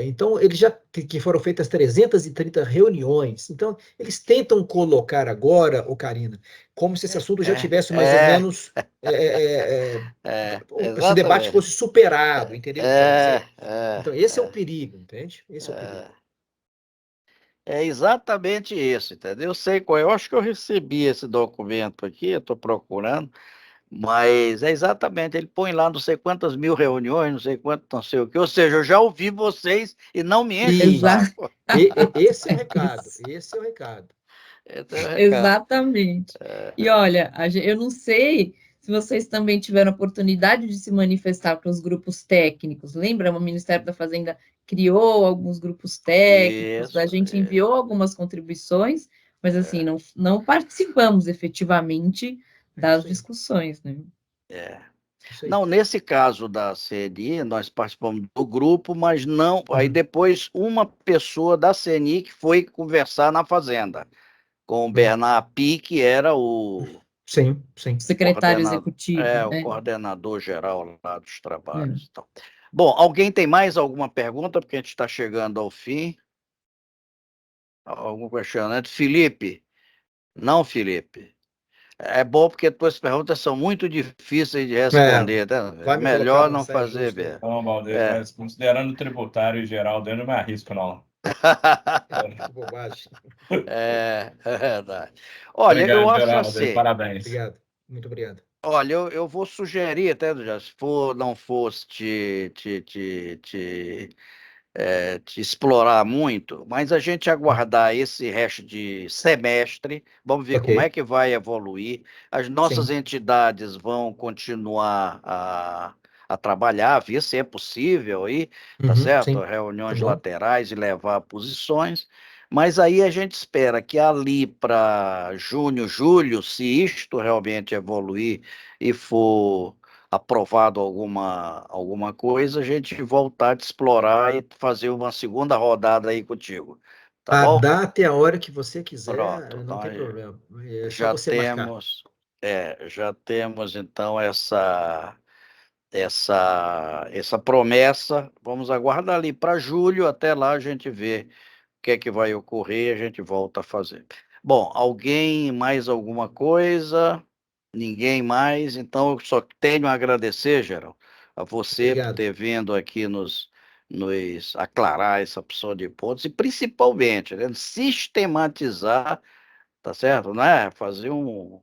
Então, eles já que foram feitas 330 reuniões. Então, eles tentam colocar agora, Karina, como se esse assunto já tivesse mais ou menos esse debate fosse superado, entendeu? Então, esse é o perigo, entende? Esse é o perigo. É exatamente isso, entendeu? Eu sei qual, eu acho que eu recebi esse documento aqui, eu estou procurando, mas é exatamente, ele põe lá não sei quantas mil reuniões, não sei quanto, não sei o que, ou seja, eu já ouvi vocês e não me enche o saco. Esse é o recado, esse é o recado. Exatamente. E olha, eu não sei se vocês também tiveram oportunidade de se manifestar para os grupos técnicos. Lembra? O Ministério da Fazenda criou alguns grupos técnicos, a gente enviou algumas contribuições, mas assim, não participamos efetivamente das discussões, né? Não, nesse caso da CNI, nós participamos do grupo, mas não. Aí depois uma pessoa da CNI que foi conversar na Fazenda com o Bernard Pi, que era o secretário executivo. O coordenador geral lá dos trabalhos. Então. Bom, alguém tem mais alguma pergunta? Porque a gente está chegando ao fim. Algum questionamento? Felipe? Não, Felipe. É bom porque tuas perguntas são muito difíceis de responder. É melhor não fazer mesmo. Não, Valdir, mas considerando o tributário geral dele, não me arrisco, não. Que bobagem. É verdade. Olha, obrigado, eu acho Geraldo, assim. parabéns. Obrigado, muito obrigado. Olha, eu vou sugerir, até, se não fosse te explorar muito, mas a gente aguardar esse resto de semestre, vamos ver como é que vai evoluir. As nossas entidades vão continuar a trabalhar, ver se é possível aí, tá certo? Reuniões laterais e levar posições. Mas aí a gente espera que ali para junho, julho, se isto realmente evoluir e for aprovado alguma coisa, a gente voltar a te explorar e fazer uma segunda rodada aí contigo. Tá bom? A data e a hora que você quiser, pronto, não tem problema. É só já você marcar. Já temos então essa promessa. Vamos aguardar ali para julho, até lá a gente vê o que é que vai ocorrer e a gente volta a fazer. Bom, mais alguma coisa? Ninguém mais? Então eu só tenho a agradecer, Geraldo, a você por ter vindo aqui nos aclarar essa opção de pontos e principalmente, né, sistematizar, tá certo? Não é fazer um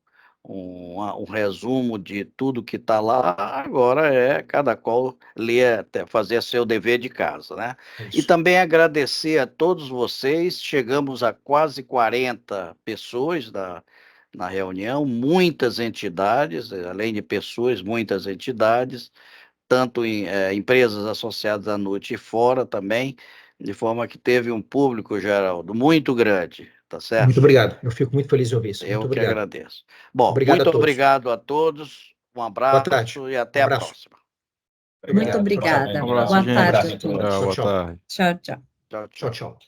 resumo de tudo que está lá, agora é cada qual ler, fazer seu dever de casa, né? E também agradecer a todos vocês, chegamos a quase 40 pessoas na reunião, muitas entidades, além de pessoas, muitas entidades, tanto em empresas associadas à noite e fora também, de forma que teve um público, Geraldo, muito grande. Tá certo? Muito obrigado. Eu fico muito feliz de ouvir isso. Eu muito que obrigado. agradeço. Bom, muito obrigado a todos. Um abraço e até a próxima. Muito obrigada. Boa tarde a todos. Boa tarde. Tchau, tchau. Tchau.